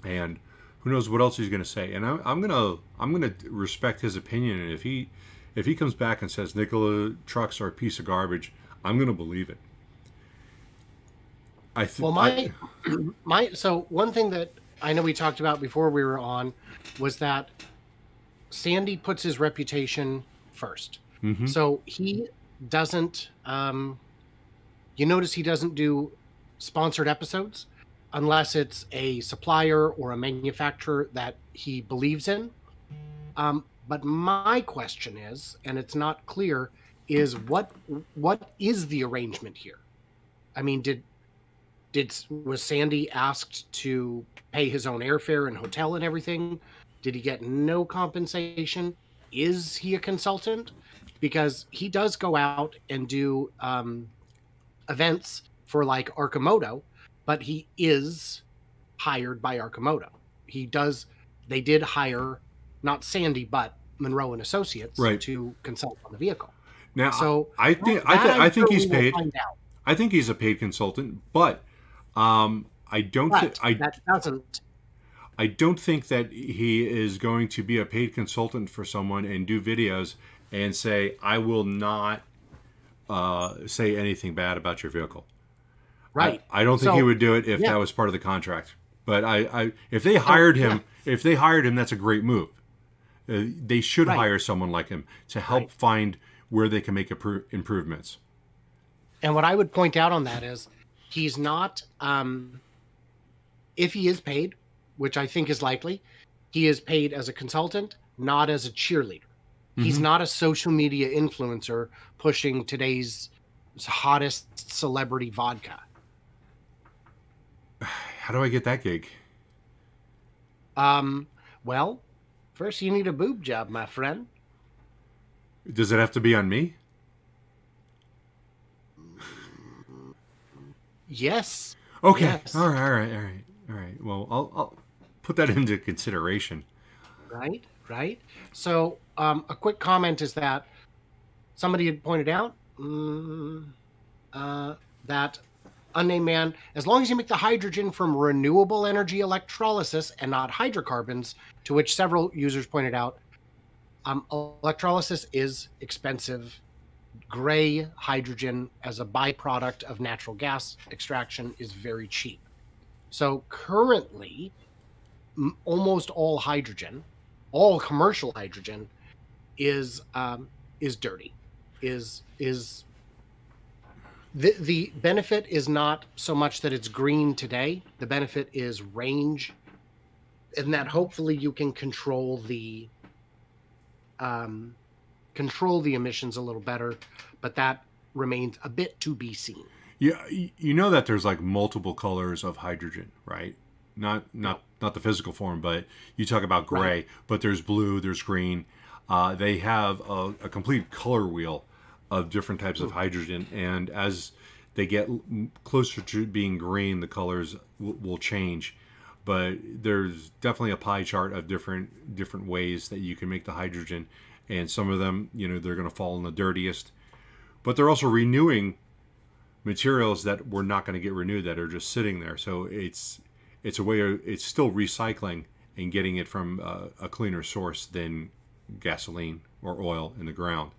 And who knows what else he's going to say. And I'm gonna respect his opinion. And if he comes back and says Nikola trucks are a piece of garbage, I'm going to believe it. So one thing that I know we talked about before we were on was that Sandy puts his reputation first. Mm-hmm. So he doesn't, you notice he doesn't do sponsored episodes unless it's a supplier or a manufacturer that he believes in. But my question is, and it's not clear, is what is the arrangement here? I mean, was Sandy asked to pay his own airfare and hotel and everything? Did he get no compensation? Is he a consultant? Because he does go out and do events for like Arcimoto, but he is hired by Arcimoto. They did hire not Sandy, but Munro and Associates to consult on the vehicle. Now, so I think he's paid. I think he's a paid consultant, but I don't think that he is going to be a paid consultant for someone and do videos and say, I will not say anything bad about your vehicle. Right. I don't think he would do it if that was part of the contract. But if they hired him, that's a great move. They should hire someone like him to help find where they can make improvements. And what I would point out on that is he's not, if he is paid, which I think is likely, he is paid as a consultant, not as a cheerleader. Mm-hmm. He's not a social media influencer pushing today's hottest celebrity vodka. How do I get that gig? Well, first you need a boob job, my friend. Does it have to be on me? Yes. Okay. Yes. All right. Well, I'll put that into consideration. Right. So, a quick comment is that somebody had pointed out that unnamed man, as long as you make the hydrogen from renewable energy electrolysis and not hydrocarbons, to which several users pointed out, electrolysis is expensive. Gray hydrogen as a byproduct of natural gas extraction is very cheap. So currently, almost all hydrogen, all commercial hydrogen, is dirty. The benefit is not so much that it's green today. The benefit is range, and that hopefully you can control the emissions a little better, but that remains a bit to be seen. Yeah, you know that there's like multiple colors of hydrogen, right? Not the physical form, but you talk about gray, but there's blue, there's green. They have a complete color wheel of different types of hydrogen, and as they get closer to being green, the colors will change. But there's definitely a pie chart of different ways that you can make the hydrogen, and some of them, they're going to fall in the dirtiest. But they're also renewing materials that were not going to get renewed, that are just sitting there. So it's a way of, it's still recycling and getting it from a cleaner source than gasoline or oil in the ground.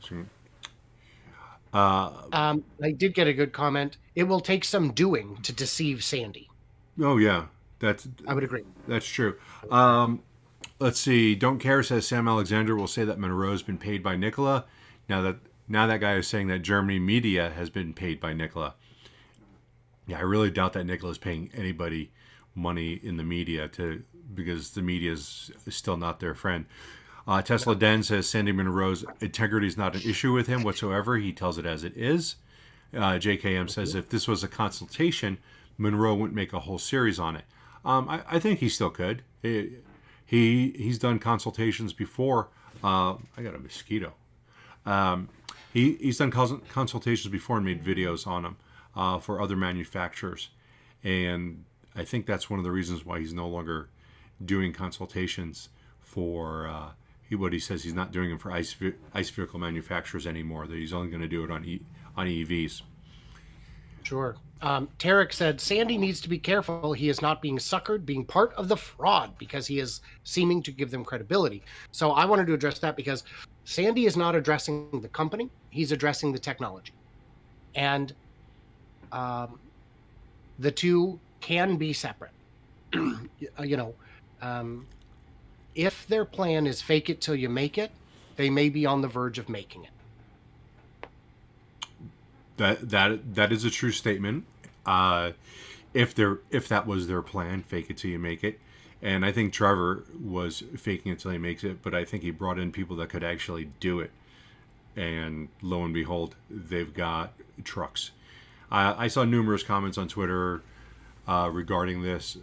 So, I did get a good comment. It will take some doing to deceive Sandy. oh yeah, I would agree. that's true. Let's see. Don't Care says Sam Alexander will say that Munro's been paid by Nikola. Now that guy is saying that Germany media has been paid by Nikola. Yeah, I really doubt that Nikola is paying anybody money in the media because the media is still not their friend. Tesla Den says Sandy Munro's integrity is not an issue with him whatsoever. He tells it as it is. JKM says if this was a consultation, Munro wouldn't make a whole series on it. I think he still could. He's done consultations before. I got a mosquito. He's done consultations before and made videos on them for other manufacturers, and I think that's one of the reasons why he's no longer doing consultations for. What he says, he's not doing them for ICE vehicle manufacturers anymore. That he's only going to do it on EVs. Sure. Tarek said Sandy needs to be careful. He is not being suckered, being part of the fraud, because he is seeming to give them credibility. So I wanted to address that because Sandy is not addressing the company. He's addressing the technology. And the two can be separate. If their plan is fake it till you make it, they may be on the verge of making it. That is a true statement. If that was their plan, fake it till you make it. And I think Trevor was faking it till he makes it, but I think he brought in people that could actually do it. And lo and behold, they've got trucks. I saw numerous comments on Twitter regarding this,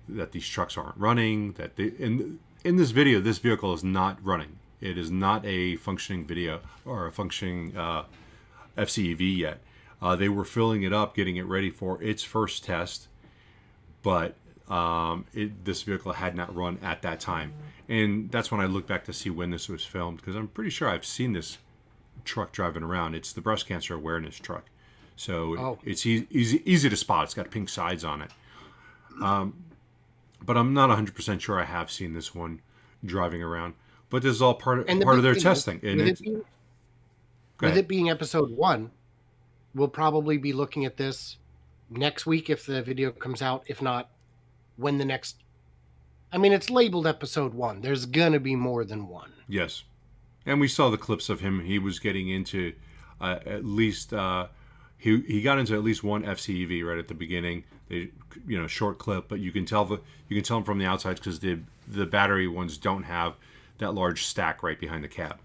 that these trucks aren't running, that in this video, this vehicle is not running. It is not a functioning video or a functioning FCEV yet. They were filling it up, getting it ready for its first test, but this vehicle had not run at that time. And that's when I looked back to see when this was filmed, because I'm pretty sure I've seen this truck driving around. It's the breast cancer awareness truck. So it's easy to spot. It's got pink sides on it. But I'm not 100% sure I have seen this one driving around. But this is all part of their testing. With it being episode 1, we'll probably be looking at this next week if the video comes out. If not, when the next... I mean, it's labeled episode 1. There's going to be more than one. Yes. And we saw the clips of him. He was getting into at least... He got into at least one FCEV right at the beginning. Short clip, but you can tell them from the outside because the battery ones don't have that large stack right behind the cab.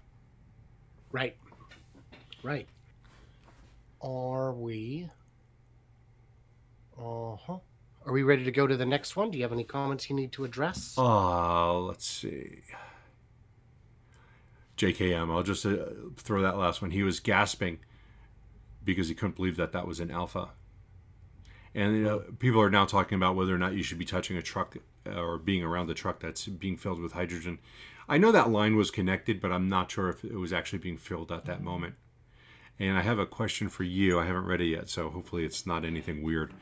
Right. Are we? Are we ready to go to the next one? Do you have any comments you need to address? Let's see. JKM. I'll just throw that last one. He was gasping because he couldn't believe that was an alpha. And people are now talking about whether or not you should be touching a truck or being around the truck that's being filled with hydrogen. I know that line was connected, but I'm not sure if it was actually being filled at that moment. And I have a question for you. I haven't read it yet, so hopefully it's not anything weird.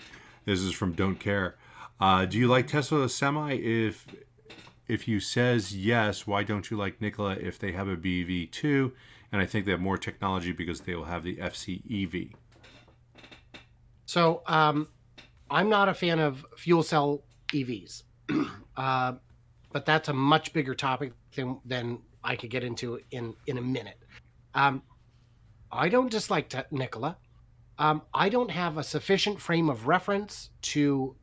This is from Don't Care. Do you like Tesla Semi? If you says yes, why don't you like Nikola if they have a BEV too? And I think they have more technology because they will have the FCEV. So I'm not a fan of fuel cell EVs, but that's a much bigger topic than I could get into in a minute. I don't dislike Nikola. I don't have a sufficient frame of reference to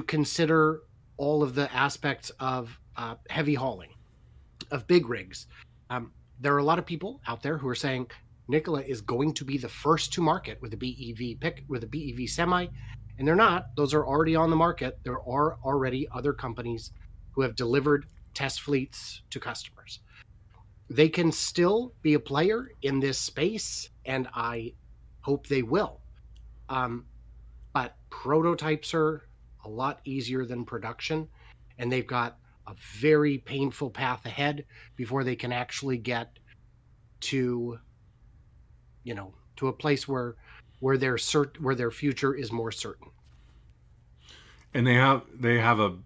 consider all of the aspects of heavy hauling, of big rigs. There are a lot of people out there who are saying Nikola is going to be the first to market with a BEV semi, and they're not. Those are already on the market. There are already other companies who have delivered test fleets to customers. they can still be a player in this space, and I hope they will. But prototypes are a lot easier than production, and they've got a very painful path ahead before they can actually get to, to a place where their future is more certain. And they have a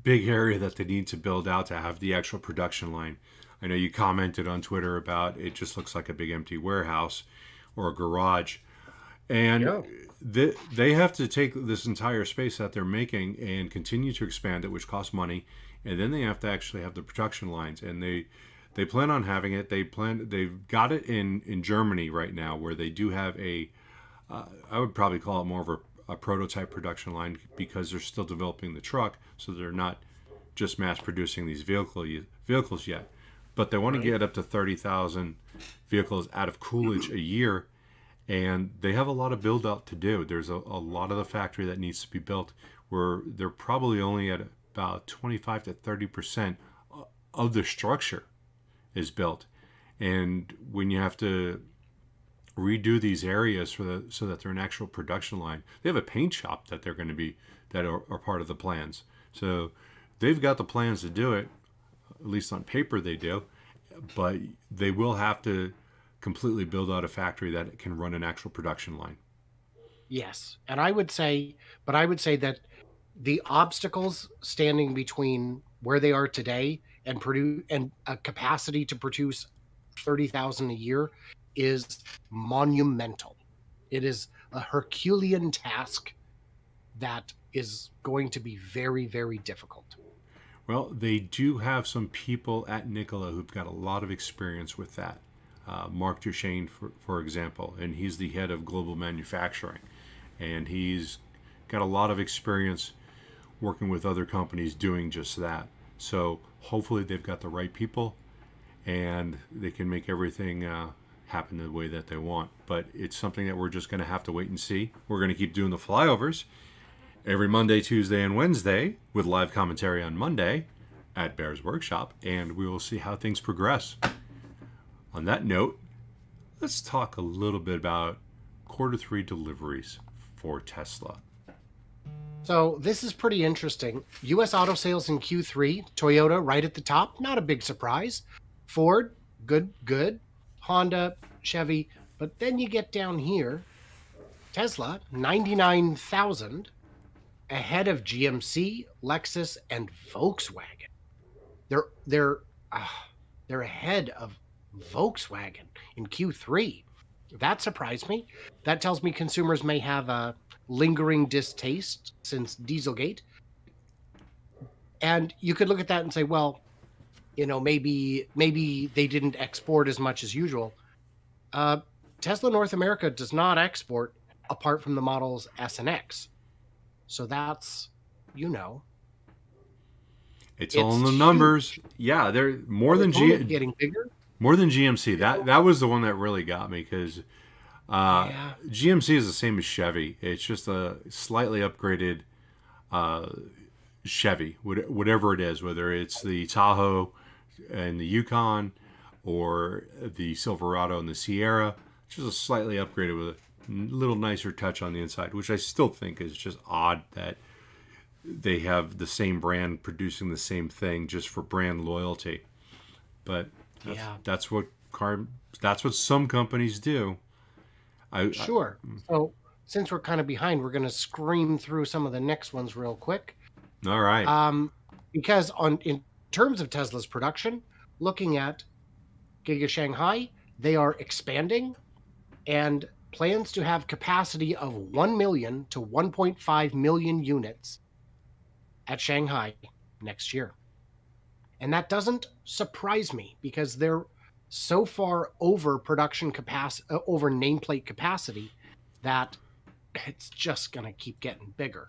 big area that they need to build out to have the actual production line. I know you commented on Twitter about it just looks like a big empty warehouse or a garage. And they have to take this entire space that they're making and continue to expand it, which costs money. And then they have to actually have the production lines. And they plan on having it. They've got it in Germany right now, where they do have I would probably call it more of a prototype production line, because they're still developing the truck. So they're not just mass producing these vehicles yet. But they want to get up to 30,000 vehicles out of Coolidge a year. And they have a lot of build out to do. There's a lot of the factory that needs to be built, where they're probably only at about 25 to 30% of the structure is built. And when you have to redo these areas so that they're an actual production line, they have a paint shop that they're going to be, that are part of the plans. So they've got the plans to do it, at least on paper they do, but they will have to completely build out a factory that can run an actual production line. Yes. And I would say that the obstacles standing between where they are today and a capacity to produce 30,000 a year is monumental. It is a Herculean task that is going to be very, very difficult. Well, they do have some people at Nikola who've got a lot of experience with that. Mark Duchesne, for example, and he's the head of global manufacturing. And he's got a lot of experience working with other companies doing just that. So hopefully they've got the right people and they can make everything happen the way that they want. But it's something that we're just going to have to wait and see. We're going to keep doing the flyovers every Monday, Tuesday, and Wednesday, with live commentary on Monday at Bear's Workshop, and we will see how things progress. On that note, let's talk a little bit about Q3 deliveries for Tesla. So this is pretty interesting. U.S. auto sales in Q3, Toyota right at the top, not a big surprise. Ford, good. Honda, Chevy, but then you get down here, Tesla, 99,000, ahead of GMC, Lexus, and Volkswagen. They're ahead of Volkswagen in Q3. That surprised me. That tells me consumers may have a lingering distaste since Dieselgate. And you could look at that and say, well, maybe they didn't export as much as usual. Tesla North America does not export apart from the models S and X. So that's, it's all in the numbers. Huge. Yeah, they're more than getting bigger. More than GMC. That was the one that really got me, because GMC is the same as Chevy. It's just a slightly upgraded Chevy, whatever it is, whether it's the Tahoe and the Yukon or the Silverado and the Sierra. It's just a slightly upgraded with a little nicer touch on the inside, which I still think is just odd that they have the same brand producing the same thing just for brand loyalty. But that's what some companies do. Sure. So since we're kind of behind, we're going to scream through some of the next ones real quick. All right. Because in terms of Tesla's production, looking at Giga Shanghai, they are expanding and plans to have capacity of 1 million to 1.5 million units at Shanghai next year. And that doesn't surprise me, because they're so far over production capacity, over nameplate capacity, that it's just going to keep getting bigger.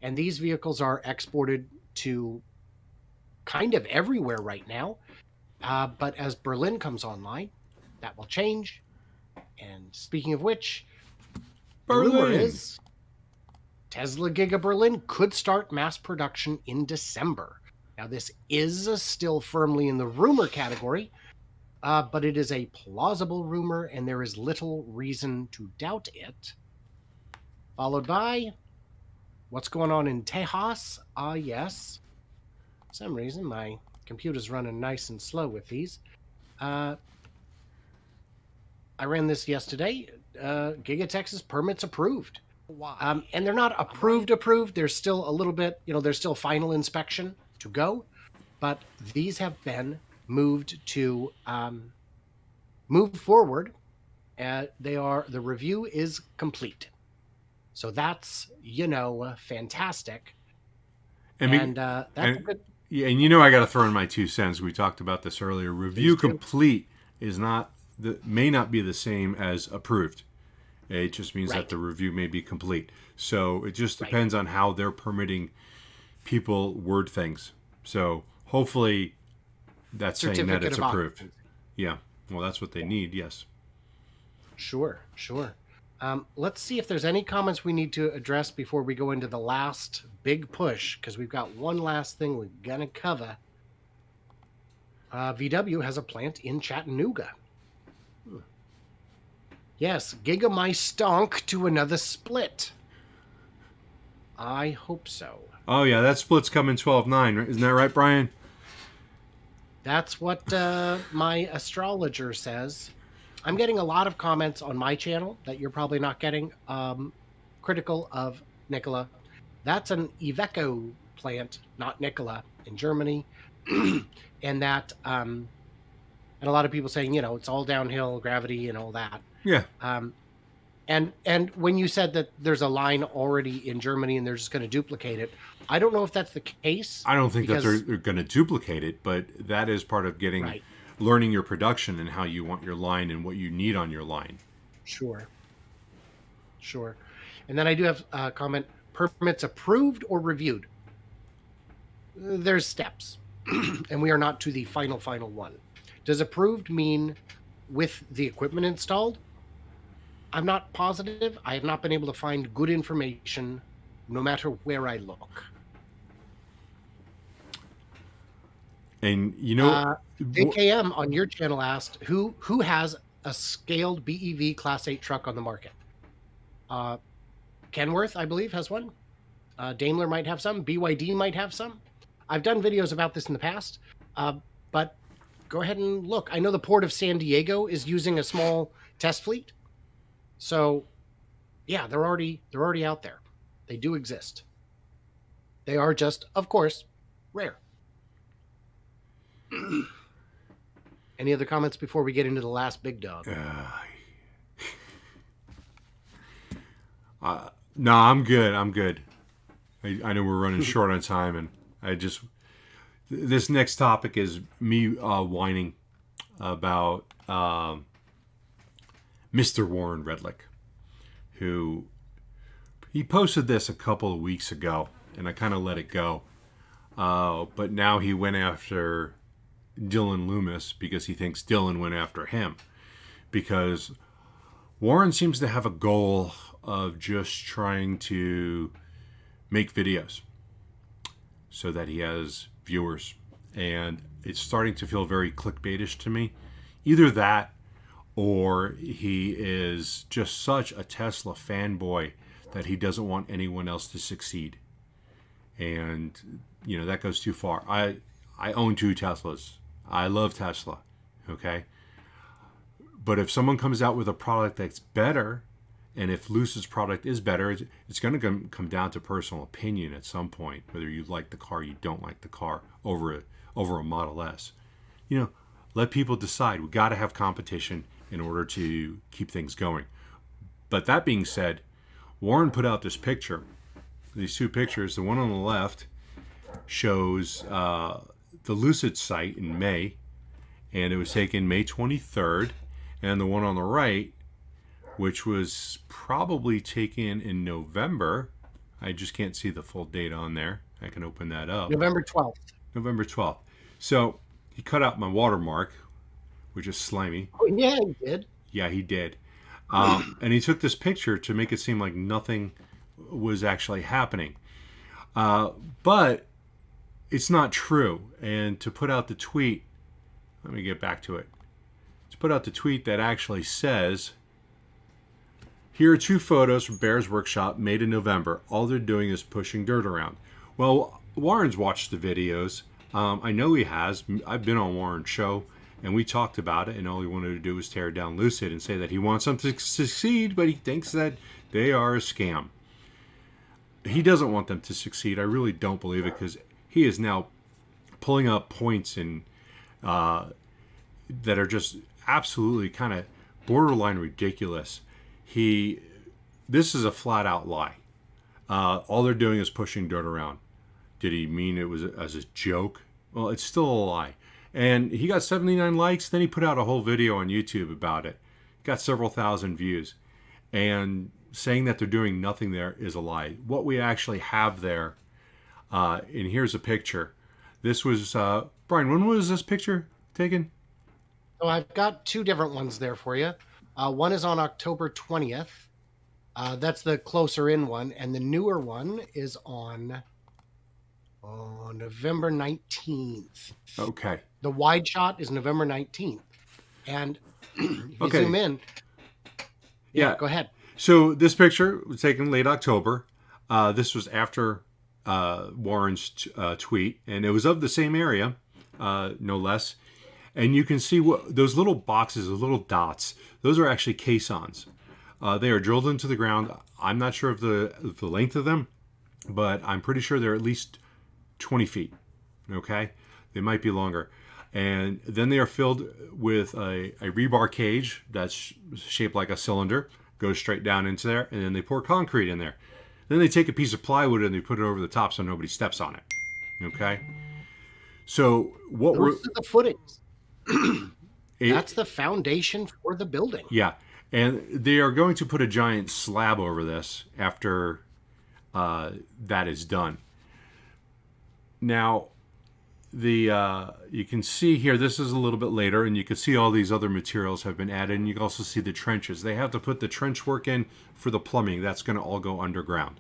And these vehicles are exported to kind of everywhere right now. But as Berlin comes online, that will change. And speaking of which, Berlin. The rumor is Tesla Giga Berlin could start mass production in December. Now, this is still firmly in the rumor category, but it is a plausible rumor and there is little reason to doubt it. Followed by, what's going on in Tejas? Yes. For some reason, my computer's running nice and slow with these. I ran this yesterday. Giga Texas permits approved. Why? And they're not approved. There's still a little bit, there's still final inspection to go. But these have been moved to move forward. The review is complete. So that's, fantastic. And that's a good. Yeah, and I got to throw in my 2 cents. We talked about this earlier. Review complete is may not be the same as approved. It just means that the review may be complete. So it just depends on how they're permitting people word things. So hopefully that's saying that it's approved. Yeah. Well, that's what they need. Yes. Sure. Let's see if there's any comments we need to address before we go into the last big push, because we've got one last thing we're going to cover. VW has a plant in Chattanooga. Yes, Giga my stonk to another split. I hope so. Oh, yeah, that split's coming 12/9. Isn't that right, Brian? That's what my astrologer says. I'm getting a lot of comments on my channel that you're probably not getting, critical of Nikola. That's an Iveco plant, not Nikola, in Germany. And that, and a lot of people saying, it's all downhill, gravity and all that. Yeah. And when you said that there's a line already in Germany and they're just going to duplicate it, I don't know if that's the case. I don't think that they're going to duplicate it, but that is part of getting learning your production and how you want your line and what you need on your line. Sure. And then I do have a comment, permits approved or reviewed. There's steps, and we are not to the final one. Does approved mean with the equipment installed? I'm not positive. I have not been able to find good information no matter where I look. And AKM on your channel asked who has a scaled BEV Class 8 truck on the market. Kenworth, I believe, has one. Daimler might have some. BYD might have some. I've done videos about this in the past, but go ahead and look. I know the Port of San Diego is using a small test fleet. So, yeah, they're already out there. They do exist. They are just, of course, rare. Any other comments before we get into the last big dog? No, I'm good. I know we're running short on time, and this next topic is me whining about Mr. Warren Redlick, who he posted this a couple of weeks ago, and I kind of let it go. But now he went after Dillon Loomis because he thinks Dillon went after him. Because Warren seems to have a goal of just trying to make videos so that he has viewers. And it's starting to feel very clickbaitish to me. Either that, or he is just such a Tesla fanboy that he doesn't want anyone else to succeed. And, that goes too far. I own 2 Teslas. I love Tesla, okay? But if someone comes out with a product that's better, and if Lucid's product is better, it's going to come down to personal opinion at some point, whether you like the car, you don't like the car, over a Model S. Let people decide. We got to have competition in order to keep things going. But that being said, Warren put out this picture, these 2 pictures. The one on the left shows the Lucid site in May, and it was taken May 23rd. And the one on the right, which was probably taken in November, I just can't see the full date on there. I can open that up. November 12th. November 12th. So he cut out my watermark, which is slimy. Oh, yeah, he did. Yeah, he did. And he took this picture to make it seem like nothing was actually happening. But it's not true. And to put out the tweet, let me get back to it. to put out the tweet that actually says, "Here are 2 photos from Bear's workshop made in November. All they're doing is pushing dirt around." Well, Warren's watched the videos. I know he has. I've been on Warren's show, and we talked about it, and all he wanted to do was tear down Lucid and say that he wants them to succeed, but he thinks that they are a scam. He doesn't want them to succeed. I really don't believe it, because he is now pulling up points in that are just absolutely kind of borderline ridiculous. This is a flat out lie. All they're doing is pushing dirt around. Did he mean it was as a joke? Well, it's still a lie. And he got 79 likes. Then he put out a whole video on YouTube about it. Got several thousand views. And saying that they're doing nothing there is a lie. What we actually have there, and here's a picture. This was, Brian, when was this picture taken? So I've got 2 different ones there for you. One is on October 20th. That's the closer in one. And the newer one is on November 19th. Okay. The wide shot is November 19th. And if you zoom in. Yeah, go ahead. So this picture was taken late October. This was after Warren's tweet, and it was of the same area, no less. And you can see what those little boxes, those little dots, those are actually caissons. They are drilled into the ground. I'm not sure of the length of them, but I'm pretty sure they're at least 20 feet. Okay? They might be longer. And then they are filled with a rebar cage that's shaped like a cylinder, goes straight down into there, and then they pour concrete in there. Then they take a piece of plywood and they put it over the top so nobody steps on it. Okay? So what Those are the footings. That's the foundation for the building. Yeah. And they are going to put a giant slab over this after that is done. Now, you can see here, this is a little bit later, and you can see all these other materials have been added, and you can also see the trenches. They have to put the trench work in for the plumbing. That's going to all go underground.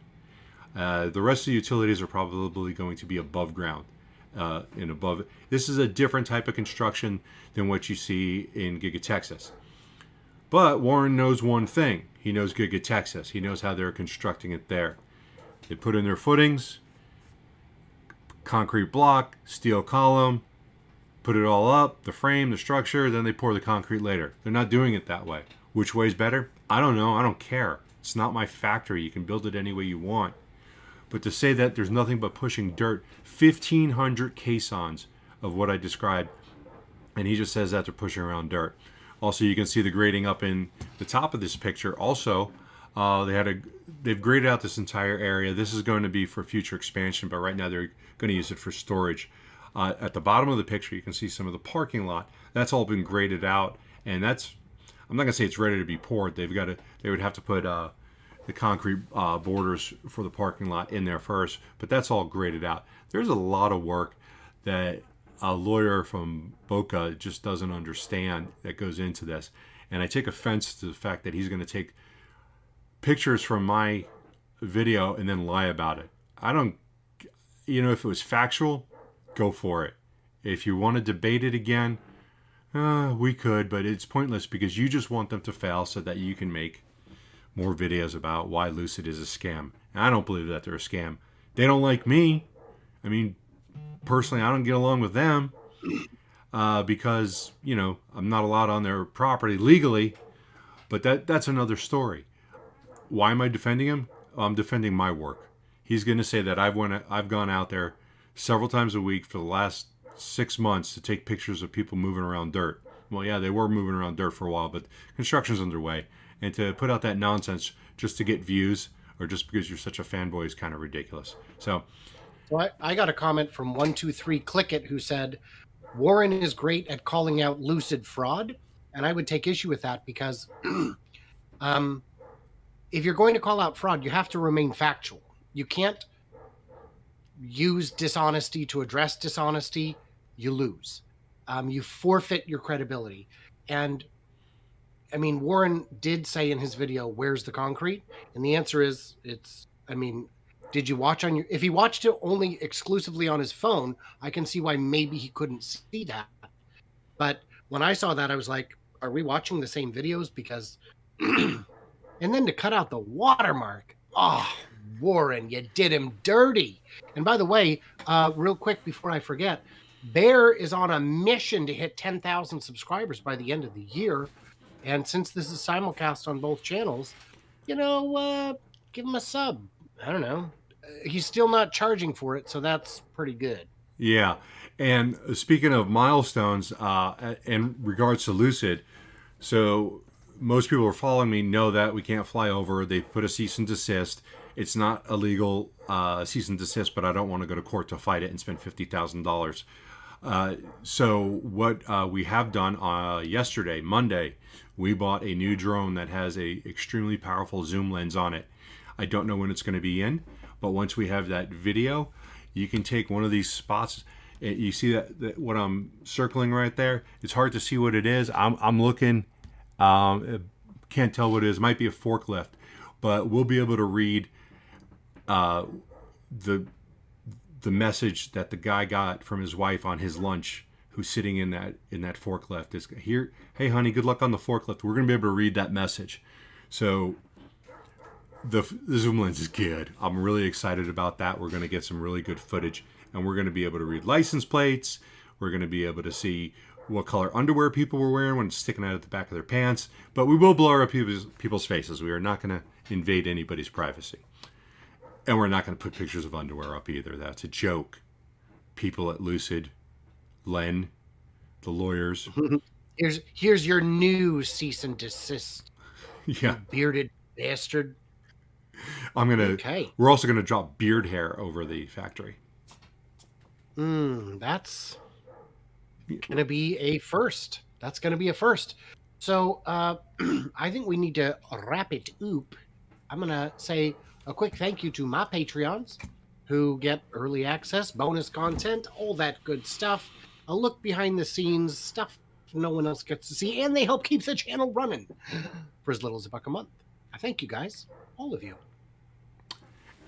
The rest of the utilities are probably going to be above ground. And above. This is a different type of construction than what you see in Giga Texas. But Warren knows one thing. He knows Giga Texas. He knows how they're constructing it there. They put in their footings, concrete block, steel column, put it all up, the frame, the structure, then they pour the concrete later. They're not doing it that way. Which way's better? I don't know. I don't care. It's not my factory. You can build it any way you want. But to say that there's nothing but pushing dirt, 1,500 caissons of what I described, and he just says that they're pushing around dirt. Also, you can see the grading up in the top of this picture. Also, they've graded out this entire area. This is going to be for future expansion, but right now they're going to use it for storage. At the bottom of the picture, you can see some of the parking lot. That's all been graded out, and I'm not going to say it's ready to be poured. They would have to put the concrete borders for the parking lot in there first, but that's all graded out. There's a lot of work that a lawyer from Boca just doesn't understand that goes into this. And I take offense to the fact that he's going to take pictures from my video and then lie about it. If it was factual, go for it. If you want to debate it again, we could, but it's pointless because you just want them to fail so that you can make more videos about why Lucid is a scam. And I don't believe that they're a scam. They don't like me. I mean, personally, I don't get along with them because, I'm not allowed on their property legally. But that's another story. Why am I defending him? I'm defending my work. He's going to say that I've gone out there several times a week for the last 6 months to take pictures of people moving around dirt. Well, yeah, they were moving around dirt for a while, but construction's underway. And to put out that nonsense just to get views or just because you're such a fanboy is kind of ridiculous. So I got a comment from 123 Click It who said, Warren is great at calling out Lucid fraud. And I would take issue with that because if you're going to call out fraud, you have to remain factual. You can't use dishonesty to address dishonesty. You lose. You forfeit your credibility. And I mean, Warren did say in his video, where's the concrete? And the answer is did you watch if he watched it only exclusively on his phone, I can see why maybe he couldn't see that. But when I saw that, I was like, are we watching the same videos? Because, and then to cut out the watermark. Oh, Warren, you did him dirty. And by the way, real quick before I forget, Bear is on a mission to hit 10,000 subscribers by the end of the year. And since this is simulcast on both channels, give him a sub. I don't know. He's still not charging for it, so that's pretty good. Yeah. And speaking of milestones, in regards to Lucid, so most people who are following me know that we can't fly over. They put a cease and desist. It's not illegal cease and desist, but I don't want to go to court to fight it and spend $50,000. So what we have done yesterday, Monday, we bought a new drone that has a extremely powerful zoom lens on it. I don't know when it's going to be in, but once we have that video, you can take one of these spots. You see that what I'm circling right there? It's hard to see what it is. I'm looking, can't tell what it is. Might be a forklift, but we'll be able to read the message that the guy got from his wife on his lunch, who's sitting in that forklift. Is here, hey honey, good luck on the forklift. We're gonna be able to read that message. So the zoom lens is good. I'm really excited about that. We're gonna get some really good footage, and we're gonna be able to read license plates. We're gonna be able to see what color underwear people were wearing when it's sticking out at the back of their pants. But we will blur up people's faces. We are not gonna invade anybody's privacy. And we're not going to put pictures of underwear up either. That's a joke. People at Lucid, Len, the lawyers. Here's your new cease and desist. Yeah. You bearded bastard. Okay. We're also gonna drop beard hair over the factory. That's gonna be a first. That's gonna be a first. So I think we need to wrap it up. I'm gonna say a quick thank you to my Patreons who get early access, bonus content, all that good stuff, a look behind the scenes, stuff no one else gets to see, and they help keep the channel running for as little as $1 a month. I thank you guys, all of you.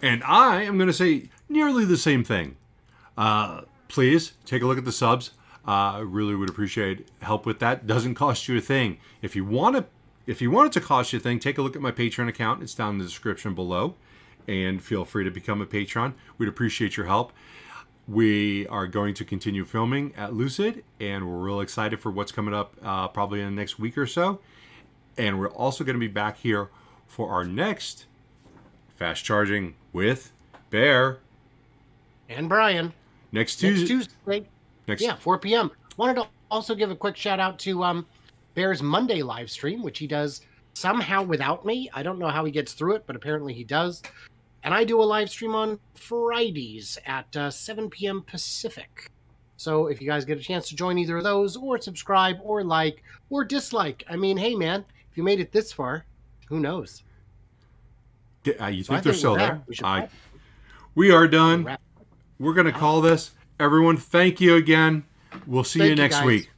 And I am going to say nearly the same thing. Please take a look at the subs. I really would appreciate help with that. Doesn't cost you a thing. If you want it to cost you a thing, take a look at my Patreon account. It's down in the description below. And feel free to become a patron. We'd appreciate your help. We are going to continue filming at Lucid, and we're real excited for what's coming up probably in the next week or so. And we're also going to be back here for our next Fast Charging with Bear and Brian. Next Tuesday. 4 p.m. Wanted to also give a quick shout out to Bear's Monday live stream, which he does somehow without me. I don't know how he gets through it, but apparently he does. And I do a live stream on Fridays at 7 p.m. Pacific. So if you guys get a chance to join either of those, or subscribe, or like, or dislike, I mean, hey man, if you made it this far, who knows? You think they're still there? We are done. We're going to call this. Everyone, thank you again. We'll see you next week.